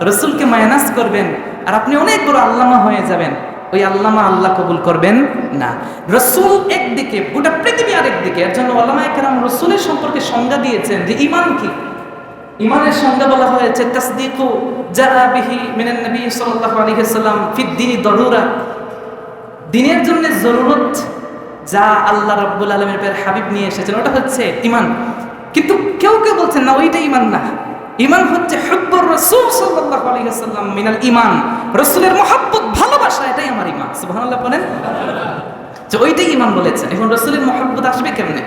রাসূলকে মায়ানাস করবেন আর আপনি অনেক বড় আল্লামা হয়ে যাবেন, ওই আল্লামা আল্লাহ কবুল করবেন না। রাসূল একদিকে, গোটা পৃথিবী আরেকদিকে। এর জন্য উলামায়ে কেরাম রাসূলের সম্পর্কে সংজ্ঞা দিয়েছেন যে ঈমান কি। ঈমানের সংজ্ঞা বলা হয়েছে তাসদীকু জাআ বিহি মিনান নবী সাল্লাল্লাহু আলাইহি ওয়াসাল্লাম ফিদ দীনি দরুরা, দ্বীনের জন্য জরুরত যা আল্লাহ রাব্বুল আলামিনের হাবিব নিয়ে এসেছেন ওটা হচ্ছে ঈমান। কিন্তু কেউ কেউ বলছেন না ওইটা ঈমান না, ঈমান হচ্ছে হুব্বুর রাসূল সাল্লাল্লাহু আলাইহি ওয়াসাল্লাম মিনাল ঈমান, রাসূলের মহব্বত, ভালোবাসা, এটাই আমার ঈমান। সুবহানাল্লাহ বলেন, যে ওইটাই ঈমান বলেছেন। এখন রাসূলের মহব্বত আসবে কেমনে?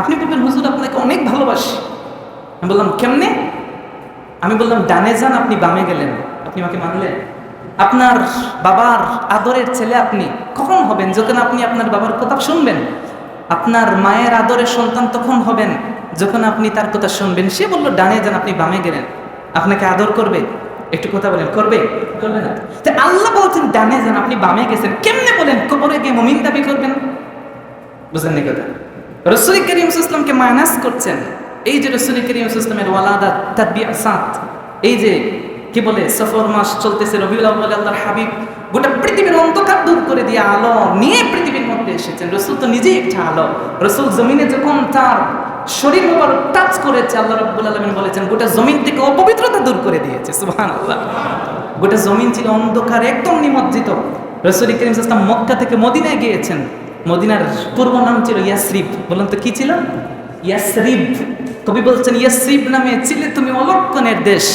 আপনি বলবেন হুজুর আপনাকে অনেক ভালোবাসি। আমি বললাম কেমনে? আমি বললাম ডানে যান, আপনি বামে গেলেন, আপনি আমাকে মানলেন। আপনার বাবার আদরের ছেলে আপনি কখন হবেন? যখন আপনি আপনার বাবার কথা শুনবেন। আপনার মায়ের আদরের সন্তান তখন হবেন যখন আপনি তার কথা শুনবেন। সে বলল ডানে যান, আপনি বামে গেলেন, আপনাকে আদর করবে? একটু কথা বলেন, করবে? করবে না। তো আল্লাহ বলছেন ডানে যান, আপনি বামে গেছেন, কেমনে বলেন? কবরে গিয়ে মুমিন দাবি করবেন? বুঝলেন এই কথা? রাসূল করিম সাল্লাল্লাহু আলাইহি ওয়াসাল্লামকে মাইনাস করছেন। এই যে রাসূল করিম সাল্লাল্লাহু আলাইহি ওয়াসাল্লামের ওয়ালাদাত তাবিয়াসাত, এই যে কি বলে সফর মাস চলতেছে, রবিউল আউয়াল, আল্লাহর হাবিব গোটা পৃথিবীর অন্ধকার দূর করে দিয়ে আলো নিয়ে পৃথিবীর মধ্যে এসেছেন। রাসূল তো নিজেই একটা আলো। রাসূল জমিনে যখন তার শরীর মোবারক টাচ করেছে, আল্লাহ রাব্বুল আলামিন বলেছেন গোটা জমিন থেকে অপবিত্রতা দূর করে দিয়েছে। সুবহানাল্লাহ। গোটা জমিন ছিল অন্ধকার, একদম নিমজ্জিত। রাসূল করিম সাল্লাল্লাহু আলাইহি ওয়াসাল্লাম মক্কা থেকে মদিনায় গিয়েছেন। মদিনার পূর্ব নাম ছিল ইয়াসরিব। বলুন তো কি ছিল? ইয়াসরিব। কবি বলছেন ইয়াসরিব নামে ছিলে তুমি অলক্ষণের দেশ,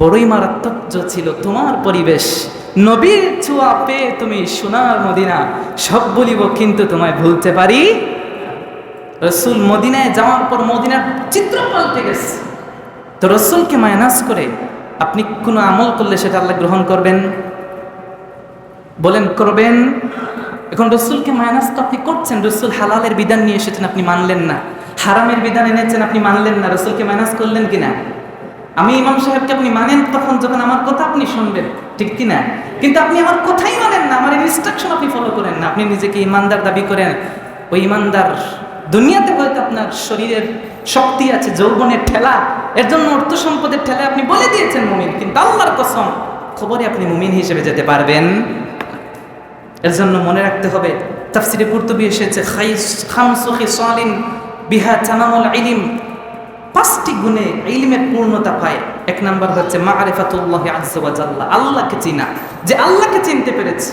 বড়ই মারাত্মক ছিল তোমার পরিবেশ। নবীর ছোঁয়া পেয়ে তুমি সোনার মদিনা, সব বলিব কিন্তু তোমায় ভুলতে পারি। রাসূল মদিনায় যাওয়ার পর মদিনার চিত্র পাল্টে গেছে। তো রাসূলকে মাইনাস করে আপনি কোনো আমল করলে সেটা আল্লাহ গ্রহণ করবেন? বলেন করবেন? এখন রসুলকে মাইনাস তো আপনি করছেন। রসুল হালালের বিধান নিয়ে এসেছেন, আপনি মানলেন না। হারামের বিধান এনেছেন, আপনি মানলেন না। রসুলকে মাইনাস করলেন কিনা? আমি ইমাম সাহেবকে আপনি মানেন তখন যখন আমার কথা আপনি শুনবেন, ঠিক কিনা? কিন্তু আপনি আমার কথাই মানেন না, আমার ইনস্ট্রাকশন আপনি ফলো করেন না। আপনি নিজেকে ইমানদার দাবি করেন। ওই ইমানদার দুনিয়াতে হয়তো আপনার শরীরের শক্তি আছে, যৌবনের ঠেলা, এর জন্য অর্থ সম্পদের ঠেলা আপনি বলে দিয়েছেন মুমিন, কিন্তু আল্লাহর কসম খবরে আপনি মুমিন হিসেবে যেতে পারবেন। এর জন্য মনে রাখতে হবে, তাফসিরে কুরতুবী এসেছে খামসু খিসালিন বিহা তামামুল ইলম, 5টি গুণে ইলমের পূর্ণতা পায়। 1 নাম্বার হচ্ছে মারিফাতুল্লাহ আযজা ওয়া জাল্লা, আল্লাহকে চিনা। যে আল্লাহকে চিনতে পেরেছে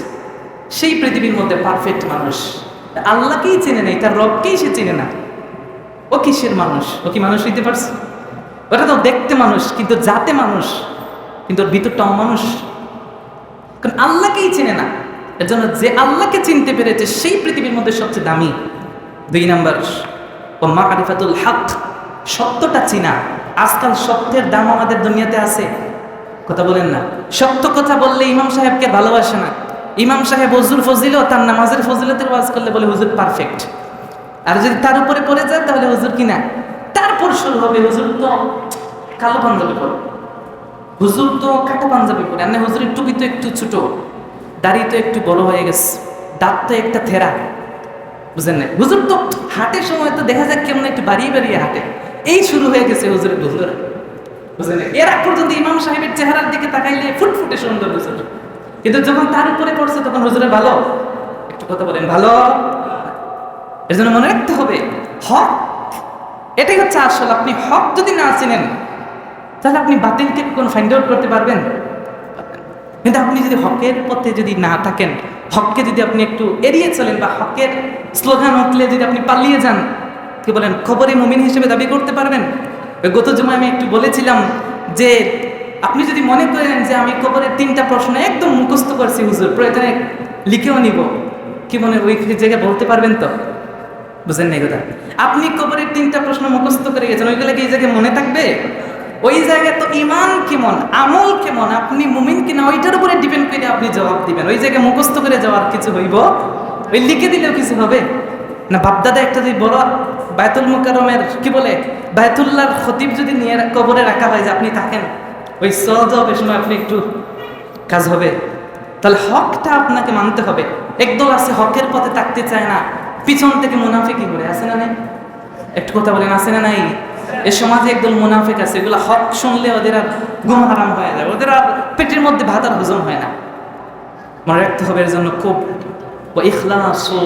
সেই পৃথিবীর মধ্যে পারফেক্ট মানুষ। আল্লাহকেই চেনে নাই, তার রবকেই সে চেনে না, ও কিসের মানুষ? ও কি মানুষ হইতে পারছে? ওটা তো দেখতে মানুষ, কিন্তু জাতে মানুষ, কিন্তু ওর ভিতরটা অমানুষ, কারণ আল্লাহকেই চেনে না। এর জন্য যে আল্লাহকে চিনতে পেরেছে সেই পৃথিবীর মধ্যে সবচেয়ে দামি। 2 নাম্বার ও মারিফাতুল হক, সত্যটা চিনা। আজকাল সত্যের দাম আমাদের দুনিয়াতে আছে, কথা বলেন না। সত্য কথা বললে ইমাম সাহেবকে ভালোবাসে না। ইমাম সাহেব হুজুর ফজিল, তার নামাজের ফজিলতের ওয়াজ করলে বলে হুজুর পারফেক্ট। আর যদি তার উপরে পড়ে যায় তাহলে হুজুর কিনা। তারপর শুরু হবে হুজুর তো কালো পাঞ্জাবি পরে, হুজুর তো কাটা পাঞ্জাবি পরে, আর না হুজুরের টুপি তো একটু ছোট, দাড়ি তো একটু বড় হয়ে গেছে, দাঁত তো একটা থেরা, বুঝেন না? হুজুর তো হাঁটের সময় তো দেখা যায় কেমন একটু বাড়িয়ে বাড়িয়ে হাঁটে। এই শুরু হয়ে গেছে হুজুরের হুজুর, বুঝেন না? এর আগ পর্যন্ত ইমাম সাহেবের চেহারার দিকে তাকাইলে ফুটফুটে সুন্দর হুজুর, কিন্তু যখন তার উপরে পড়ছে তখন হুজুরের ভালো। একটু কথা বলেন, ভালো। এর জন্য মনে রাখতে হবে হক, এটাই হচ্ছে আসল। আপনি হক যদি না চিনেন তাহলে আপনি বাতিলকে কোন ফাইন্ড আউট করতে পারবেন? কিন্তু আপনি যদি হকের পথে যদি না থাকেন, হককে যদি আপনি একটু এড়িয়ে চলেন বা হকের স্লোগান উঠলে যদি আপনি পালিয়ে যান, কি বলেন, খবরে মুমিন হিসেবে দাবি করতে পারবেন? গত জুমায় আমি একটু বলেছিলাম যে আপনি যদি মনে করেন যে আমি কবরের 3টা প্রশ্ন একদম মুখস্থ করছি হুজুর, প্রয়োজনে লিখেও নিব, কি মনে ওই জায়গায় বলতে পারবেন তো? বুঝেন না কথা? আপনি কবরের 3টা প্রশ্ন মুখস্থ করে গেছেন, ওইগুলো কি এই জায়গায় মনে থাকবে? ওই জায়গায় তো ইমান কেমন, আমল কেমন, আপনি মুমিন কিনা ওইটার উপরে ডিপেন্ড করে আপনি জবাব দিবেন। ওই জায়গায় মুখস্থ করে যাওয়ার কিছু হইব? ওই লিখে দিলেও কিছু হবে না। বাপদাদা একটা যদি বড় বায়তুল মুকাররমের কি বলে বায়তুল্লাহর খতিব যদি নিয়ে কবরে রাখা হয় যে আপনি থাকেন, ওই সহজ হবে সময় আপনি একটু কাজ হবে। তাহলে হকটা আপনাকে মানতে হবে। একদল আছে হকের পথে থাকতে চায় না, পিছন থেকে মুনাফিকি করে, আছে না নাই? একটু কথা বলেন, আছে না নাই? এ সমাজে একদল মুনাফিক আছে, এগুলো হক শুনলে ওদের আর ঘুম হারাম হয়ে যায়, ওদের আর পেটের মধ্যে ভাত আর হজম হয় না। মনে রাখতে হবে এর জন্য খুব ইখলাসু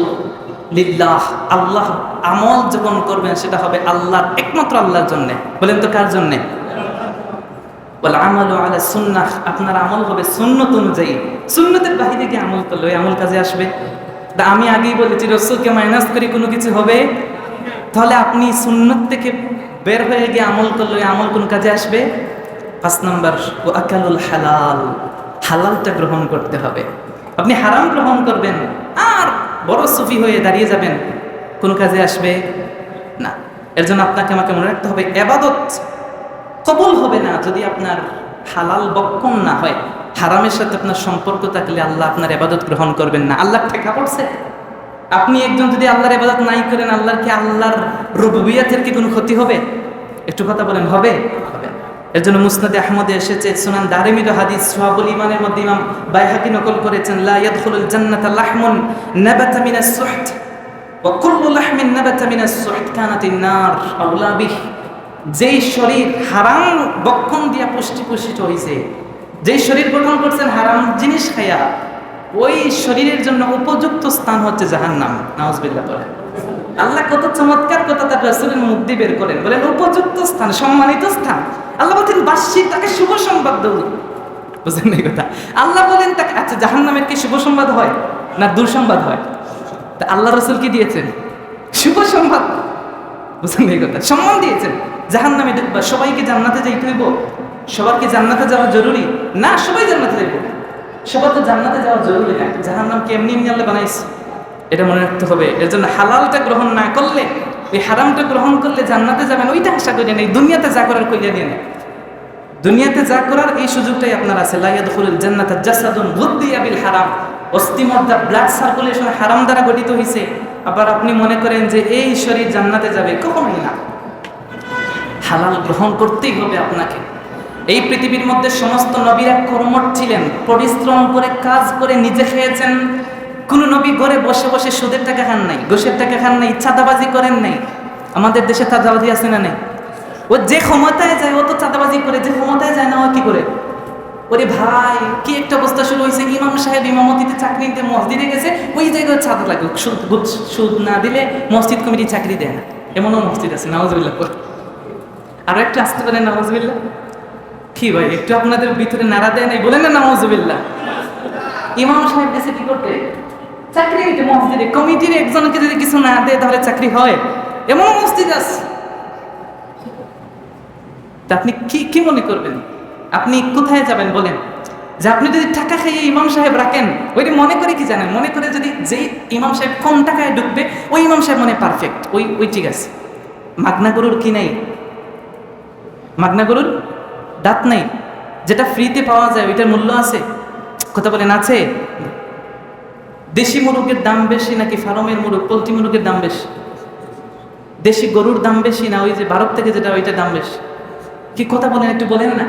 লিল্লাহ, আল্লাহ আমল যখন করবেন সেটা হবে আল্লাহর, একমাত্র আল্লাহর জন্য। বলেন তো কার জন্য? বলে আমালু আলা সুন্নাহ, আপনার আমল হবে সুন্নত অনুযায়ী। সুন্নতের বাহিরে গিয়ে আমল করলে ওই আমল কাজে আসবে? আমি আগেই বলেছি রাসূলকে মাইনাস করে কোনো কিছু হবে? তাহলে আপনি সুন্নত থেকে বের হয়ে গিয়ে আমল করলে ওই আমল কোন কাজে আসবে? 5 নাম্বার ও আকালুল হালাল, হালালটা গ্রহণ করতে হবে। আপনি হারাম গ্রহণ করবেন আর বড় সুফি হয়ে দাঁড়িয়ে যাবেন, কোন কাজে আসবে না। এর জন্য আপনাকে আমাকে মনে রাখতে হবে ইবাদত কবুল হবে না যদি আপনার হালাল বক্ষণ না হয়। হারামের সাথে আপনার সম্পর্ক থাকলে আল্লাহ আপনার ইবাদত গ্রহণ করবেন না। আল্লাহ ঠেকা পড়ছে। আপনি একজন যদি আল্লাহর ইবাদত নাই করেন, আল্লাহর রুবুবিয়তের কি কোনো ক্ষতি হবে? একটু কথা বলেন, হবে? এর জন্য মুসনাদে আহমদে এসেছে, সুনান দারিমির হাদিস, শুআবুল ঈমানের মধ্যে ইমাম বাইহাকী নকল করেছেন, লা ইয়াদখুলুল জান্নাতা লাহমুন নাবাতা মিনাস সুহত ওয়া কুল্লু লাহমিন নাবাতা মিনাস সুহত কানাতিন নার আওলা বিহ। যেই শরীর হারাম বক্ষণ দিয়া পুষ্টিত হয়েছে, যেই শরীর গঠন করছেন হারাম জিনিস খাইয়া, ওই শরীরের জন্য উপযুক্ত স্থান হচ্ছে জাহান্নাম। নাউজুবিল্লাহ বলেন। আল্লাহ কত চমৎকার কথা তার রাসূলের মুখ দিয়ে বের করেন, বলেন উপযুক্ত স্থান, সম্মানিত স্থান। আল্লাহ বলেন বাসী তাকে শুভ সংবাদ দাও। বুঝলেন এই কথা? আল্লাহ বলেন তাকে, আচ্ছা জাহান্নামের কি শুভ সংবাদ হয় না দুঃসংবাদ হয়? তা আল্লাহ রাসূল কি দিয়েছেন? শুভ সংবাদ। বুঝলেন এই কথা? সম্মান দিয়েছেন। জাহান্নামে ঢুকবা, সবাইকে জান্নাতে যাইতে হইব? সবার কি জান্নাতে যাওয়া জরুরি না? সবাই জান্নাতে যাইব, সবার তো জান্নাতে যাওয়া জরুরি না। জাহান্নামকে এমনি এমনি আল্লাহ বানাইছে, এটা মনে রাখতে হবে। এর জন্য হালালটা গ্রহণ না করলে, ওই হারামটা গ্রহণ করলে জান্নাতে যাবেন ওইটা আশা করি নেই, দুনিয়াতে যা করার কইলে দিয়ে নেই। দুনিয়াতে যা করার এই সুযোগটাই আপনার আছে। লা ইয়াদখুলুল জান্নাতা জাসাদুন গুদ্দিয়া বিল হারাম, অস্থিমজ্জা ব্লাড সার্কুলেশন হারাম দ্বারা গঠিত হয়েছে, আবার আপনি মনে করেন যে এই শরীর জান্নাতে যাবে, কখনোই না। হালাল গ্রহণ করতেই হবে আপনাকে। এই পৃথিবীর মধ্যে সমস্ত নবীরা কর্মঠ ছিলেন, পরিশ্রম করে কাজ করে নিজে খেয়েছেন। কোন নবী ঘরে বসে বসে সুদের টাকা খান নাই, ঘুষের টাকা খান নাই, চাঁদাবাজি করেন নাই। আমাদের দেশে চাঁদাবাজি আছে না নেই? ও যে ক্ষমতায় যায় ও তো চাঁদাবাজি করে, যে ক্ষমতায় যায় না ও কি করে? ওরে ভাই, কি একটা অবস্থা শুরু হয়েছে, ইমাম সাহেব ইমামতিতে চাকরি নিতে মসজিদে গেছে, ওই জায়গায় চাঁদা লাগে, সুদ না দিলে মসজিদ কমিটি চাকরি দেয় না, এমনও মসজিদ আছে। নাউজুবিল্লাহ। আরো একটা আসতে পারে নাউজুবিল্লাহ। কি ভাই, একটু আপনাদের ভিতরে নাড়া দেয় নাই? বলেন না নাউজুবিল্লাহ। ইমাম সাহেব গেছে কি করতে? চাকরি নিতে মসজিদে। কমিটির একজনকে যদি কিছু না দেয় তাহলে চাকরি হয়? এমনও মসজিদ আছে। তা আপনি কি মনে করবেন? আপনি কোথায় যাবেন বলেন? যে আপনি যদি টাকা খাইয়ে ইমাম সাহেব রাখেন, ওইটি মনে করে কি জানেন? মনে করে যদি যেই ইমাম সাহেব কম টাকায় ঢুকবে ওই ইমাম সাহেব মনে পারফেক্ট, ওই ঠিক আছে। মাগনা গরুর কি নাই? মাগনা গরুর দাঁত নাই। যেটা ফ্রিতে পাওয়া যায় ওইটার মূল্য আছে? কথা বলেন, আছে? দেশি মুরগের দাম বেশি নাকি ফার্মের মুরগ, পোলট্রি মুরগের দাম বেশি? দেশি গরুর দাম বেশি না ওই যে ভারত থেকে যেটা ওইটার দাম বেশি? কি কথা বলেন, একটু বলেন না।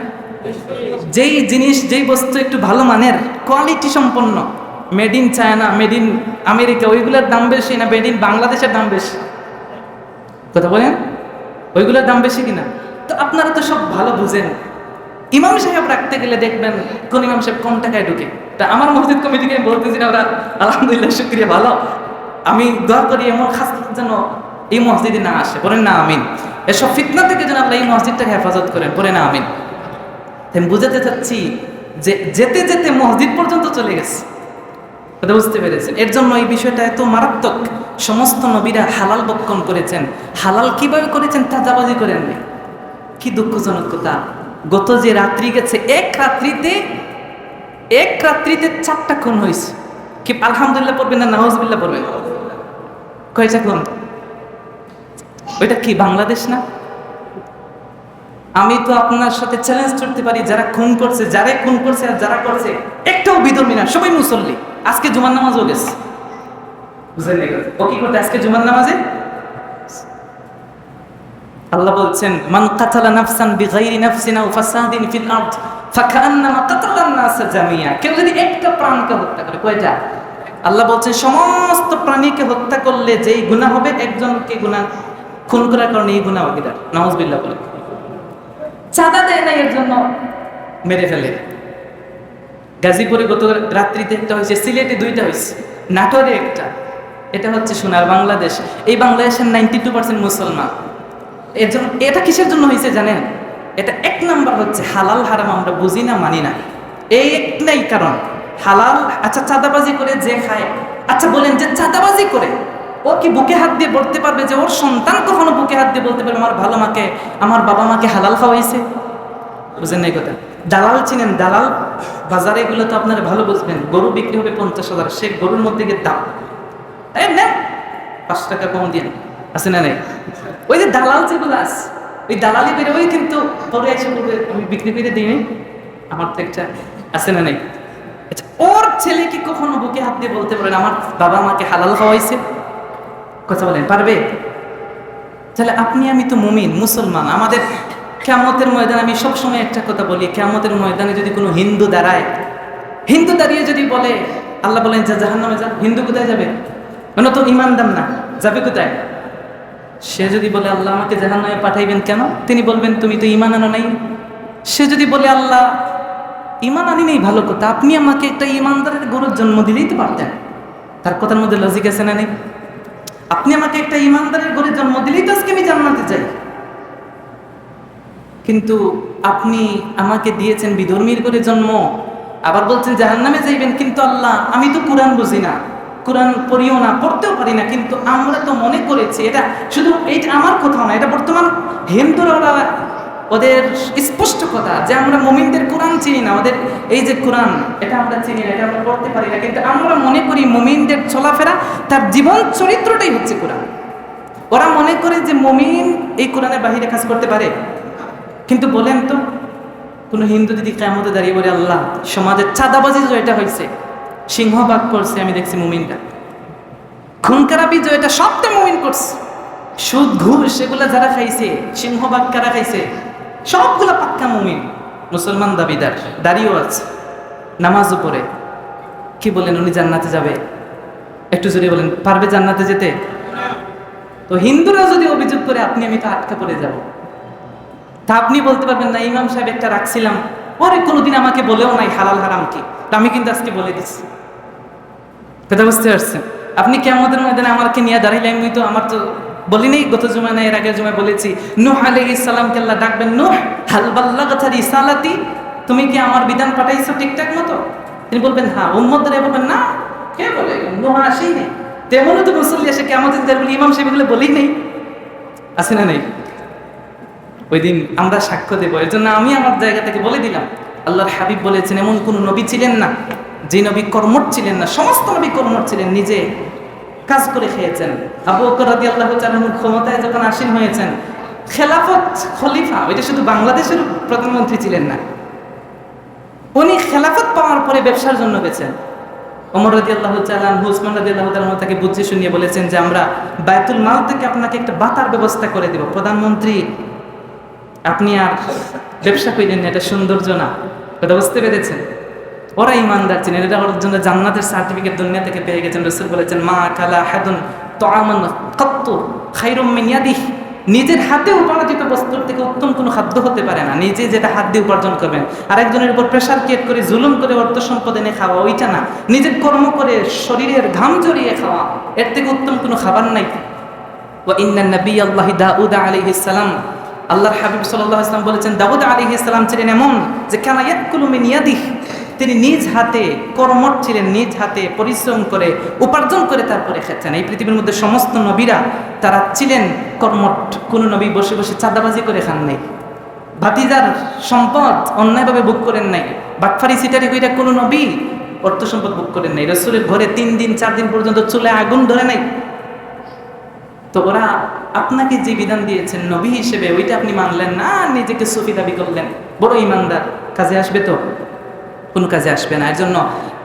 যেই জিনিস, যেই বস্তু একটু ভালো মানের, কোয়ালিটি সম্পন্ন, made in China, made in America, ওইগুলোর দাম বেশি না মেড ইন বাংলাদেশের দাম বেশি? কথা বলেন, ওইগুলোর দাম বেশি কিনা? তো আপনারা তো সব ভালো বুঝেন। ইমাম সাহেব রাখতে গেলে দেখবেন কোন ইমাম সাহেব কম টাকায় ঢুকে। তা আমার মসজিদ কমিটিকে বলতেছি না, ওরা আলহামদুলিল্লাহ শুকরিয়া, ভালো। আমি দোয়া করি এমন খাস যেন এই মসজিদে না আসে, বলেন না আমিন। এসব ফিতনা থেকে যেন আল্লাহ এই মসজিদটাকে হেফাজত করেন, বলে না আমিন। আমি বুঝাতে চাচ্ছি যে যেতে যেতে মসজিদ পর্যন্ত চলে গেছে, কথা বুঝতে পেরেছেন? এর জন্য এই বিষয়টা এত মারাত্মক। সমস্ত নবীরা হালাল বক্ষণ করেছেন। হালাল কিভাবে করেছেন? চাঁদাবাজি করেন নাই। কি দুঃখজনক কথা, গত যে রাত্রি গেছে, এক রাত্রিতে 4টা খুন হয়েছে। কি আলহামদুলিল্লাহ পড়বেন না নাউজুবিল্লাহ পড়বেন? কয়টা খুন? ওইটা কি বাংলাদেশ না? আমি তো আপনার সাথে চ্যালেঞ্জ করতে পারি, যারা খুন করছে, যারা খুন করছে আর যারা করছে একটাও বিধর্মী না, সবাই মুসল্লি। আজকে জুমার নামাজও গেছে, বুঝলেন? ও কি করতে আজকে জুমার নামাজে? আল্লাহ বলছেন, মান কাতালা নাফসান বিগাইরি নাফসিন আও ফাসাদিন ফিল আরদ ফাকান্নামা কাতালান নাস জামিয়া। কেউ যদি একটা প্রাণকে হত্যা করে, কয়টা? আল্লাহ বলছেন সমস্ত প্রাণীকে হত্যা করলে যেই গুনাহ হবে, একজনকে গুনাহ খুন করার কারণে এই গুনাহ হবে। নাউজুবিল্লাহ বলে। চাঁদা দেয় না এর জন্য মেরে ফেলে। গাজীপুরে গত রাত্রিতে একটা হয়েছে, সিলেটে 2টা হয়েছে, নাটোরে একটা। এটা হচ্ছে সোনার বাংলাদেশ। এই বাংলাদেশের 92% মুসলমান। এর জন্য এটা কিসের জন্য হয়েছে জানেন? এটা 1 নাম্বার হচ্ছে হালাল হারাম আমরা বুঝি না, মানি না, এই একটাই কারণ। হালাল, আচ্ছা চাঁদাবাজি করে যে খায়, আচ্ছা বলেন যে চাঁদাবাজি করে ও কি বুকে হাত দিয়ে বলতে পারবে যে ওর সন্তান কখনো বুকে হাত দিয়ে বলতে পারবে আমার ভালো মাকে, আমার বাবা মাকে হালাল খাওয়াইছে? বুঝেন এই কথা? দালাল চিনেন? দালাল বাজারে এগুলো তো আপনারা ভালো বুঝবেন। গরু বিক্রি হবে 50,000, সে গরুর মধ্যে গিয়ে দাম নেন 5 টাকা কম দিয়ে, আছে না নাই? ওই যে দালাল যেগুলো আছে, ওই দালালি বেরো, ওই কিন্তু পরে এসে বলবে আমি বিক্রি করে দিই, আমার তো একটা, আছে না নাই? আচ্ছা, ওর ছেলে কি কখনো বুকে হাত দিয়ে বলতে পারেন আমার বাবা মাকে হালাল খাওয়াইছে? কথা বলেন, পারবে? তাহলে আপনি আমি তো মুমিন, মুসলমান। আমাদের কিয়ামতের ময়দানে আমি সবসময় একটা কথা বলি, কিয়ামতের ময়দানে যদি কোনো হিন্দু দাঁড়ায়, হিন্দু দাঁড়িয়ে যদি বলে, আল্লাহ বলেন যা জাহান্নামে যা, হিন্দু কোথায় যাবে? কেন? তো ইমানদার না, যাবে কোথায়? সে যদি বলে আল্লাহ আমাকে জাহান্নামে পাঠাইবেন কেন? তিনি বলবেন তুমি তো ঈমান আনো নাই। সে যদি বলে আল্লাহ ঈমান আনি নেই, ভালো কথা, আপনি আমাকে একটা ঈমানদারের গরুর জন্ম দিলেই তো পারতেন। তার কথার মধ্যে লজিক আছে না নেই? আপনি আমাকে একটা ঈমানদারের গরুর জন্ম দিলেই তো আজকে আমি জান্নাতে যাই। কিন্তু আপনি আমাকে দিয়েছেন বিধর্মীর করে জন্ম, আবার বলছেন জাহান্নামে যাইবেন। কিন্তু আল্লাহ আমি তো কোরআন বুঝি না, কোরআন পড়িও না, পড়তেও পারি না, কিন্তু আমরা তো মনে করেছি, এটা শুধু এইটা আমার কথা না, এটা বর্তমান হিন্দুরা ওদের স্পষ্ট কথা যে আমরা মুমিনদের কোরআন চিনি না, ওদের এই যে কোরআন এটা আমরা চিনি না, এটা আমরা পড়তে পারি না, কিন্তু আমরা মনে করি মুমিনদের চলাফেরা, তার জীবন চরিত্রটাই হচ্ছে কোরআন। ওরা মনে করে যে মুমিন এই কোরআনের বাহিরে কাজ করতে পারে। কিন্তু বলেন তো, কোনো হিন্দু যদি কিয়ামতে দাঁড়িয়ে বলে, আল্লাহ সমাজের চাঁদাবাজি যেটা হয়েছে, সিংহভাগ করছে আমি দেখছি মুমিনরা, খুন খারাপি যেটা সবটা মুমিন করছে, সুদ ঘুষ এগুলা যারা খাইছে, সিংহভাগ কারা খাইছে, সবগুলা পাক্কা মুমিন, মুসলমান দাবিদার, দাঁড়িয়েও আছে, নামাজও পড়ে। কি বলেন, উনি জান্নাতে যাবে? একটু জোরে বলেন, পারবে জান্নাতে যেতে? তো হিন্দুরা যদি অভিযোগ করে আপনি আমি তো আটকা পড়ে যাব, তা আপনি বলতে পারবেন না ইমাম সাহেব একটা রাখছিলাম, ওরে কোনোদিন আমাকে বলেও নাই হালাল হারাম কি, তা আমি কিন্তু আজকে বলে দিচ্ছি। কথা বুঝতে পারছেন? আপনি কিয়ামতের ময়দানে আমাকে নিয়ে দাঁড়াইলেন, আমি তো আমার তো বলি নেই, গত জুমায় না এর আগের জুমায় বলেছি, নূহ আলাইহিস সালামকে আল্লাহ ডাকবেন, নূহ হাল বাল্লাগতা রিসালাতি, তুমি কি আমার বিধান পাঠাইছো ঠিকঠাক মতো? তিনি বলবেন হ্যাঁ। উম্মতরা বলবেন না, কে বলে, নূহ আসেই নেই। তেমনও তো মুসল্লি এসে কিয়ামতের দিন বলি ইমাম সাহেব এগুলো বলেই নেই, আছে না নেই? ওই দিন আমরা সাক্ষ্য দেবো। এর জন্য আমি আমার জায়গা থেকে বলে দিলাম, আল্লাহর হাবিব বলেছেন এমন কোন নবী ছিলেন না যে নবী কর্মঠ ছিলেন না, সমস্ত নবী কর্মঠ ছিলেন, নিজে কাজ করে খেয়েছেন। আবু বকর রাদিয়াল্লাহু তাআলা ক্ষমতায় যখন আসীন হয়েছেন, খেলাফত খলিফা, ওইটা শুধু বাংলাদেশের প্রধানমন্ত্রী ছিলেন না, উনি খেলাফত পাওয়ার পরে ব্যবসার জন্য গেছেন। ওমর রাদিয়াল্লাহু তাআলা, উসমান রাদিয়াল্লাহু তাআলা তাকে বুঝিয়ে শুনিয়ে বলেছেন যে আমরা বায়তুল মাল থেকে আপনাকে একটা বাতার ব্যবস্থা করে দেব। প্রধানমন্ত্রী আপনি আর ব্যবসা করেন না, এটা সৌন্দর্য না। কথা বুঝতে পেরেছেন? ওরা ইমানদার ছিলেন, এটা ওর জন্য জান্নাতের সার্টিফিকেট দুনিয়া থেকে পেয়ে গেছেন। রাসূল বলেছেন মা কালা হাদুন তাআমান কাত্তু খায়রুম মিন ইয়াদিহি, নিজের হাতে উপার্জিত বস্তুর থেকে উত্তম কোনো খাদ্য হতে পারে না। নিজে যেটা হাত দিয়ে উপার্জন করবেন, আরেকজনের উপর প্রেশার ক্রিয়েট করে জুলুম করে অর্থ সম্পদ এনে খাওয়া, ওইটা না। নিজের কর্ম করে শরীরের ঘাম জড়িয়ে খাওয়া, এর থেকে উত্তম কোনো খাবার নাই। ওয়া ইন্নান নাবিয়াল্লাহি দাউদ আলাইহিস সালাম, আল্লাহর হাবিব সাল্লাল্লাহু আলাইহি ওয়াসাল্লাম বলেছেন দাউদ আলাইহিস সালাম ছিলেন এমন যে কানা ইয়াকুলু মিন ইয়াদিহি, তিনি নিজ হাতে কর্মঠ ছিলেন, নিজ হাতে পরিশ্রম করে উপার্জন করে তারপরে খেতেন। এই পৃথিবীর মধ্যে সমস্ত নবীরা তারা ছিলেন কর্মঠ, কোনো নবী বসে বসে চাঁদাবাজি করে খান নাই, ভাতিজার সম্পদ অন্যায়ভাবে ভোগ করেন নাই, বাটফারি সিটারি কইরা কোনো নবী অর্থ সম্পদ ভোগ করেন নাই। রাসূলের ঘরে 3 দিন 4 দিন পর্যন্ত চুলায় আগুন ধরে নাই। তো ওরা আপনাকে যে বিধান দিয়েছেন নবী হিসেবে, ওইটা আপনি মানলেন না, নিজেকে সুফি দাবি করলেন, বড় ইমানদার, কাজে আসবে তো? কোনো কাজে আসবে না। এর জন্য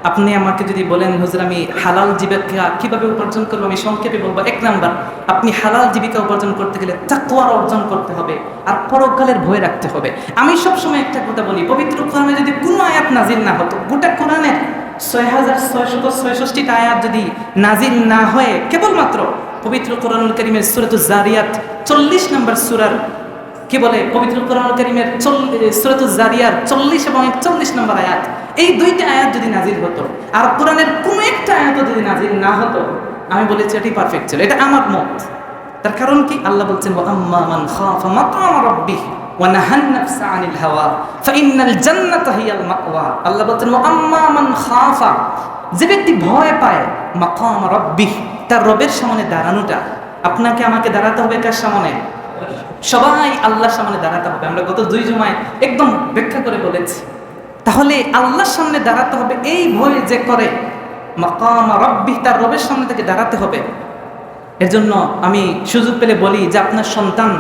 আপনি আমাকে যদি বলেন হুজুর আমি হালাল জীবিকা কিভাবে উপার্জন করবো, আমি সংক্ষেপে বলবো, 1 নাম্বার, আপনি হালাল জীবিকা উপার্জন করতে গেলে তাকওয়া অর্জন করতে হবে, আর পরকালের ভয় রাখতে হবে। আমি সবসময় একটা কথা বলি, পবিত্র কোরআনে যদি কোনো আয়াত নাজিল না হতো, গোটা কোরআনের 6666টা আয়াত যদি নাজিল না হয়ে কেবলমাত্র পবিত্র কোরআনুল কারীমের সূরাতুজ জারিয়াত 40 নম্বর সূরার কি বলে, পবিত্র কোরআনুল কারীমের সূরাতুজ জারিয়াত 40 এবং 41 নম্বর আয়াত, এই 2টা আয়াত যদি নাজিল হতো, আর কোরআনের কোনো একটা আয়াত যদি নাজিল না হতো, আমি বলেছি এটাই পারফেক্ট ছিল। এটা আমার মত। তার কারণ কি? আল্লাহ বলছেন ওয়া আম্মা মান খাফা মাকাম রাব্বিহি ওয়া নাহান নাফসা আনিল হাওয়া ফাইন্নাল জান্নাতা হিয়াল মাওয়া। আল্লাহ বলছেন ওয়া আম্মা মান খাফা, যে ব্যক্তি ভয় পায় মাকাম রাব্বিহি, তার রবের সামনে দাঁড়ানোটা। আপনাকে আমাকে দাঁড়াতে হবে কার সামনে? সবাই আল্লাহর সামনে দাঁড়াতে হবে। আমরা গত 2 জুমায় একদম ব্যাখ্যা করে বলেছি। তাহলে আল্লাহর সামনে দাঁড়াতে হবে, এই ভয় যে করে মাকাম রাব্বিহি, তার রবের সামনে থেকে দাঁড়াতে হবে। এর জন্য আমি সুযোগ পেলে বলি যে আপনার সন্তান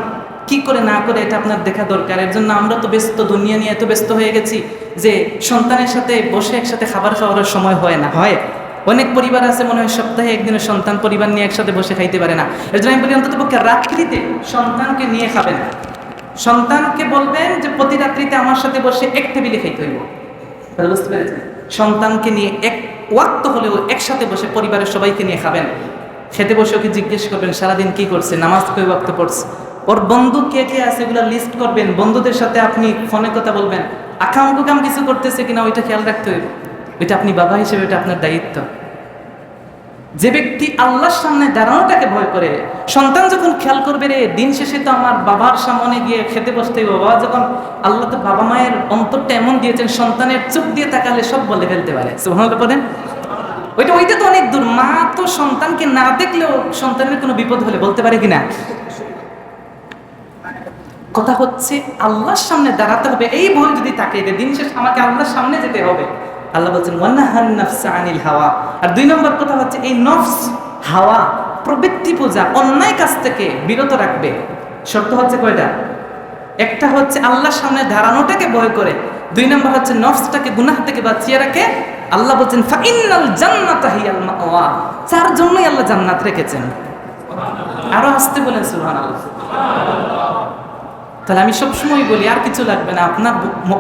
কি করে না করে এটা আপনার দেখা দরকার। এর জন্য আমরা তো ব্যস্ত, দুনিয়া নিয়ে এত ব্যস্ত হয়ে গেছি যে সন্তানের সাথে বসে একসাথে খাবার খাওয়ার সময় হয় না। হয় অনেক পরিবার আছে মনে হয় সপ্তাহে একদিনের সন্তান পরিবার নিয়ে একসাথে বসে খাইতে পারে না। এর জন্য আমি বলি অন্তত পক্ষে রাত্রিতে সন্তানকে নিয়ে খাবেন, সন্তানকে বলবেন যে প্রতি রাত্রিতে আমার সাথে বসে এক টেবিলে খাইতে হইব। বুঝতে পেরেছেন? সন্তানকে নিয়ে এক ওয়াক্ত হলেও একসাথে বসে পরিবারের সবাইকে নিয়ে খাবেন। খেতে বসে ওকে জিজ্ঞেস করবেন সারাদিন কি করছে, নামাজ কয় ওয়াক্ত পড়ছে, ওর বন্ধু কে কে আছে এগুলো লিস্ট করবেন। বন্ধুদের সাথে আপনি ফোনে কথা বলবেন, আকাম কুকাম কিছু করতেছে কিনা ওইটা খেয়াল রাখতে হইব। ওইটা আপনি বাবা হিসেবে এটা আপনার দায়িত্ব। যে ব্যক্তি আল্লাহর সামনে দাঁড়ানোটাকে ভয় করে, সন্তান যখন খেয়াল করবে রে দিন শেষে তো আমার বাবার সামনে গিয়ে খেতে বসতে হইব। বাবা যখন, আল্লাহ তো বাবা মায়ের অন্তরটা এমন দিয়েছেন সন্তানের চোখ দিয়ে তাকালে সব বলে ফেলতে পারে। সুবহানাল্লাহ বলেন। ওইটা তো অনেক দূর। মা তো সন্তানকে না দেখলেও সন্তানের কোনো বিপদ হলে বলতে পারে কিনা। কথা হচ্ছে আল্লাহর সামনে দাঁড়াতে হবে, এই ভয় যদি থাকে যে দিন শেষ আমাকে আল্লাহর সামনে যেতে হবে। আল্লাহ বলছেন ওয়ানাহান নাফসা আনিল হাওয়া। আর 2 নম্বর কথা হচ্ছে এই নফস, হাওয়া, প্রবৃত্তি পূজা, অন্যায় কাজ থেকে বিরত রাখবে। শর্ত হচ্ছে কয়টা? একটা হচ্ছে আল্লাহর সামনে দাঁড়ানোটাকে ভয় করে, 2 নম্বর হচ্ছে নফসটাকে গুনাহ থেকে বাঁচিয়ে রাখে। আল্লাহ বলছেন ফাইনাল জান্নাতা হিয়াল মাওয়া, তার জন্যই আল্লাহ জান্নাত রেখেছেন। আরো আসতে বলেন সুবহানাল্লাহ। তাহলে আমি সবসময় বলি আর কিছু লাগবে না, আপনার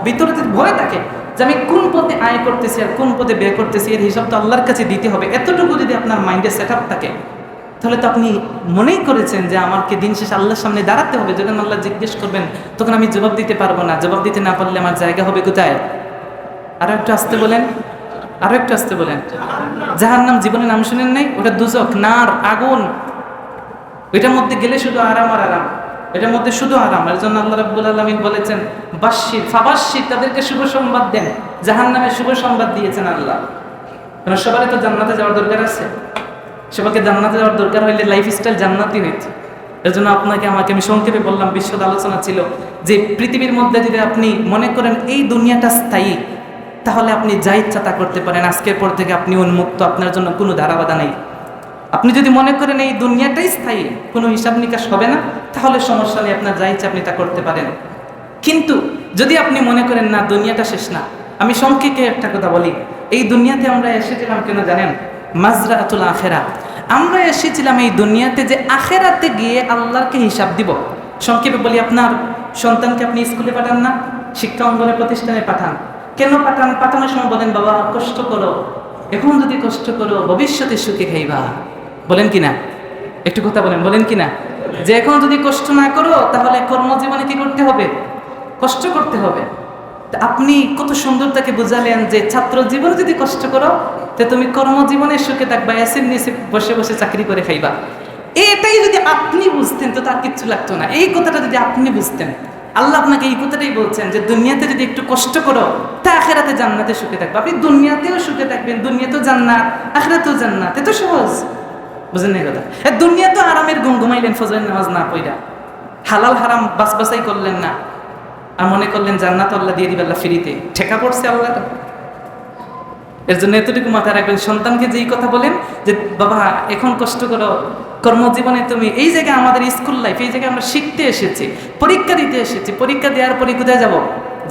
ভিতরে যদি ভয় থাকে যে আমি কোন পথে আয় করতেছি আর কোন পথে ব্যয় করতেছি, এর হিসাব তো আল্লাহর কাছে দিতে হবে, এতটুকু যদি আপনার মাইন্ডে সেট আপ থাকে, তাহলে তো আপনি মনেই করেছেন যে আমাকে দিন শেষে আল্লাহর সামনে দাঁড়াতে হবে। যখন আল্লাহ জিজ্ঞেস করবেন তখন আমি জবাব দিতে পারবো না, জবাব দিতে না পারলে আমার জায়গা হবে কোথায়? আরো একটু আসতে বলেন, আরো একটু আসতে বলেন। জাহান্নাম জীবনে নাম শুনেন নাই? ওটা দুজক, নার, আগুন। ওইটার মধ্যে গেলে শুধু আরাম আর আরাম, এটার মধ্যে শুধু আরাম। এর জন্য আল্লাহ রাব্বুল আলামিন বলেছেন বাশশির ফাবাশশির, তাদেরকে শুভ সংবাদ দেন। জাহান্নামের শুভ সংবাদ দিয়েছেন আল্লাহ। কারণ সবারই তো জান্নাতে যাওয়ার দরকার আছে, সবাইকে জান্নাতে যাওয়ার দরকার হইলে লাইফস্টাইল জান্নাতি হইতে। এর জন্য আপনাকে আমাকে আমি সংক্ষেপে বললাম, বিশদ আলোচনা ছিল যে পৃথিবীর মধ্যে যদি আপনি মনে করেন এই দুনিয়াটা স্থায়ী, তাহলে আপনি যা ইচ্ছা তা করতে পারেন। আজকের পর থেকে আপনি উন্মুক্ত, আপনার জন্য কোনো ধারাবাধা নেই। আপনি যদি মনে করেন এই দুনিয়াটাই স্থায়ী, কোনো হিসাব নিকাশ হবে না, তাহলে সমস্যা নেই, আপনার যা ইচ্ছা আপনি তা করতে পারেন। কিন্তু যদি আপনি মনে করেন না দুনিয়াটা শেষ না, আমি সংক্ষেপে একটা কথা বলি, এই দুনিয়াতে আমরা এসেছিলাম কেন জানেন? মাজরাতুল আখেরা। আমরা এসেছিলাম এই দুনিয়াতে যে আখেরাতে গিয়ে আল্লাহকে হিসাব দিব। সংক্ষেপে বলি, আপনার সন্তানকে আপনি স্কুলে পাঠান না, শিক্ষা অঙ্গনে প্রতিষ্ঠানে পাঠান। কেন পাঠান? পাঠানোর সময় বলেন বাবা কষ্ট করো, এখন যদি কষ্ট করো ভবিষ্যতে সুখে খাইবা। বলেন কি না? একটু কথা বলেন, বলেন কি না? যে এখন যদি কষ্ট না করো তাহলে কর্মজীবনে কি করতে হবে? কষ্ট করতে হবে। আপনি কত সুন্দর তাকে বুঝালেন যে ছাত্র জীবনে যদি কষ্ট করো তো তুমি কর্মজীবনে সুখে থাকবা, এসের নিচে বসে বসে চাকরি করে খাইবা। এটাই যদি আপনি বুঝতেন তো তার কিচ্ছু লাগতো না। এই কথাটা যদি আপনি বুঝতেন, আল্লাহ আপনাকে এই কথাটাই বলছেন যে দুনিয়াতে যদি একটু কষ্ট করো তা আখেরাতে জান্নাতে সুখে থাকবে। আপনি দুনিয়াতেও সুখে থাকবেন, দুনিয়াতেও জান্নাত, আখেরাতেও জান্নাত। এত সহজ, বুঝেন না কথা? দুনিয়া তো আরামের ঘুম ঘুমাইলেন ফজরের নামাজ না পড়া, হালাল হারাম বাছবাছাই করলেন না, আর মনে করলেন জান্নাত আল্লাহ দিয়ে দিবে আল্লাহ ফ্রিতে। ঠেকা পড়ছে আল্লাহ। এর জন্য এতটুকু মাথায় রাখবেন, সন্তানকে যেই কথা বলেন যে বাবা এখন কষ্ট করো কর্মজীবনে তুমি, এই জায়গায় আমাদের স্কুল লাইফ, এই জায়গায় আমরা শিখতে এসেছি, পরীক্ষা দিতে এসেছি, পরীক্ষা দেওয়ার পরে কোথায় যাবো?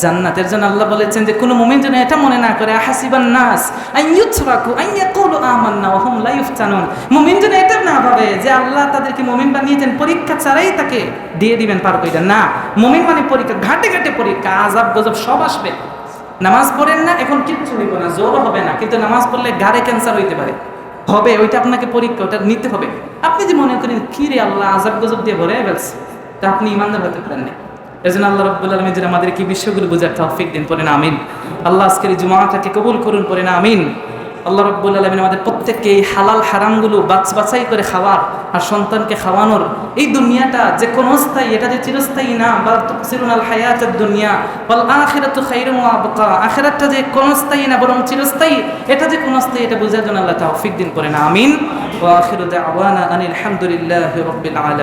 জান্নাতের জন্য আল্লাহ বলেছেন যে কোনো মুমিন যেন এটা মনে না করে আহাসিবান নাস আন ইউতরাকু আন ইয়াকুলু আমান্না ওয়া হুম লা ইফতানুন। মুমিন যেন এটা না ভাবে যে আল্লাহ তাদেরকে মুমিন বানিয়েছেন পরীক্ষা ছাড়াই তাকে দিয়ে দিবেন পার কইরা। না, মুমিন মানে পরীক্ষা, ঘাটে ঘাটে পরীক্ষা, আযাব গজব সব আসবে। নামাজ পড়েন না, এখন কিচ্ছু হইব না, জ্বর হবে না, কিন্তু নামাজ পড়লে গাড়ে ক্যান্সার হইতে পারে, হবে, ওইটা আপনাকে পরীক্ষা, ওটা নিতে হবে। আপনি যে মনে করেন কি রে আল্লাহ আযাব গজব দিয়ে ভরে ফেলছে, তা আপনি ইমানদার হতে পারেন না। এই জন্য আল্লাহ রাব্বুল আলামিন যেন আমাদেরকে বিষয়গুলো বোঝার তৌফিক দিন, পড়েন আমিন। আল্লাহ আজকের এই জুমাটাকে কবুল করুন, পড়েন আমিন। আল্লাহ রাব্বুল আলামিন আমাদের প্রত্যেককে এই হালাল হারামগুলো বাছাই করে খাওয়ার আর সন্তানকে খাওয়ানোর, এই দুনিয়াটা যে ক্ষণস্থায়ী, এটা যে চিরস্থায়ী না, বাল তুসিরুনাল হায়াতাদ দুনিয়া ওয়াল আখিরাতু খায়রুম ওয়া আবকা, আখিরাতটা যে ক্ষণস্থায়ী না বরং চিরস্থায়ী, এটা যে ক্ষণস্থায়ী এটা বোঝার জন্য আল্লাহ তৌফিক দিন, পড়েন আমিন। ওয়া আখিরু দাওয়ানা আনিল হামদুলিল্লাহি রাব্বিল আলামিন।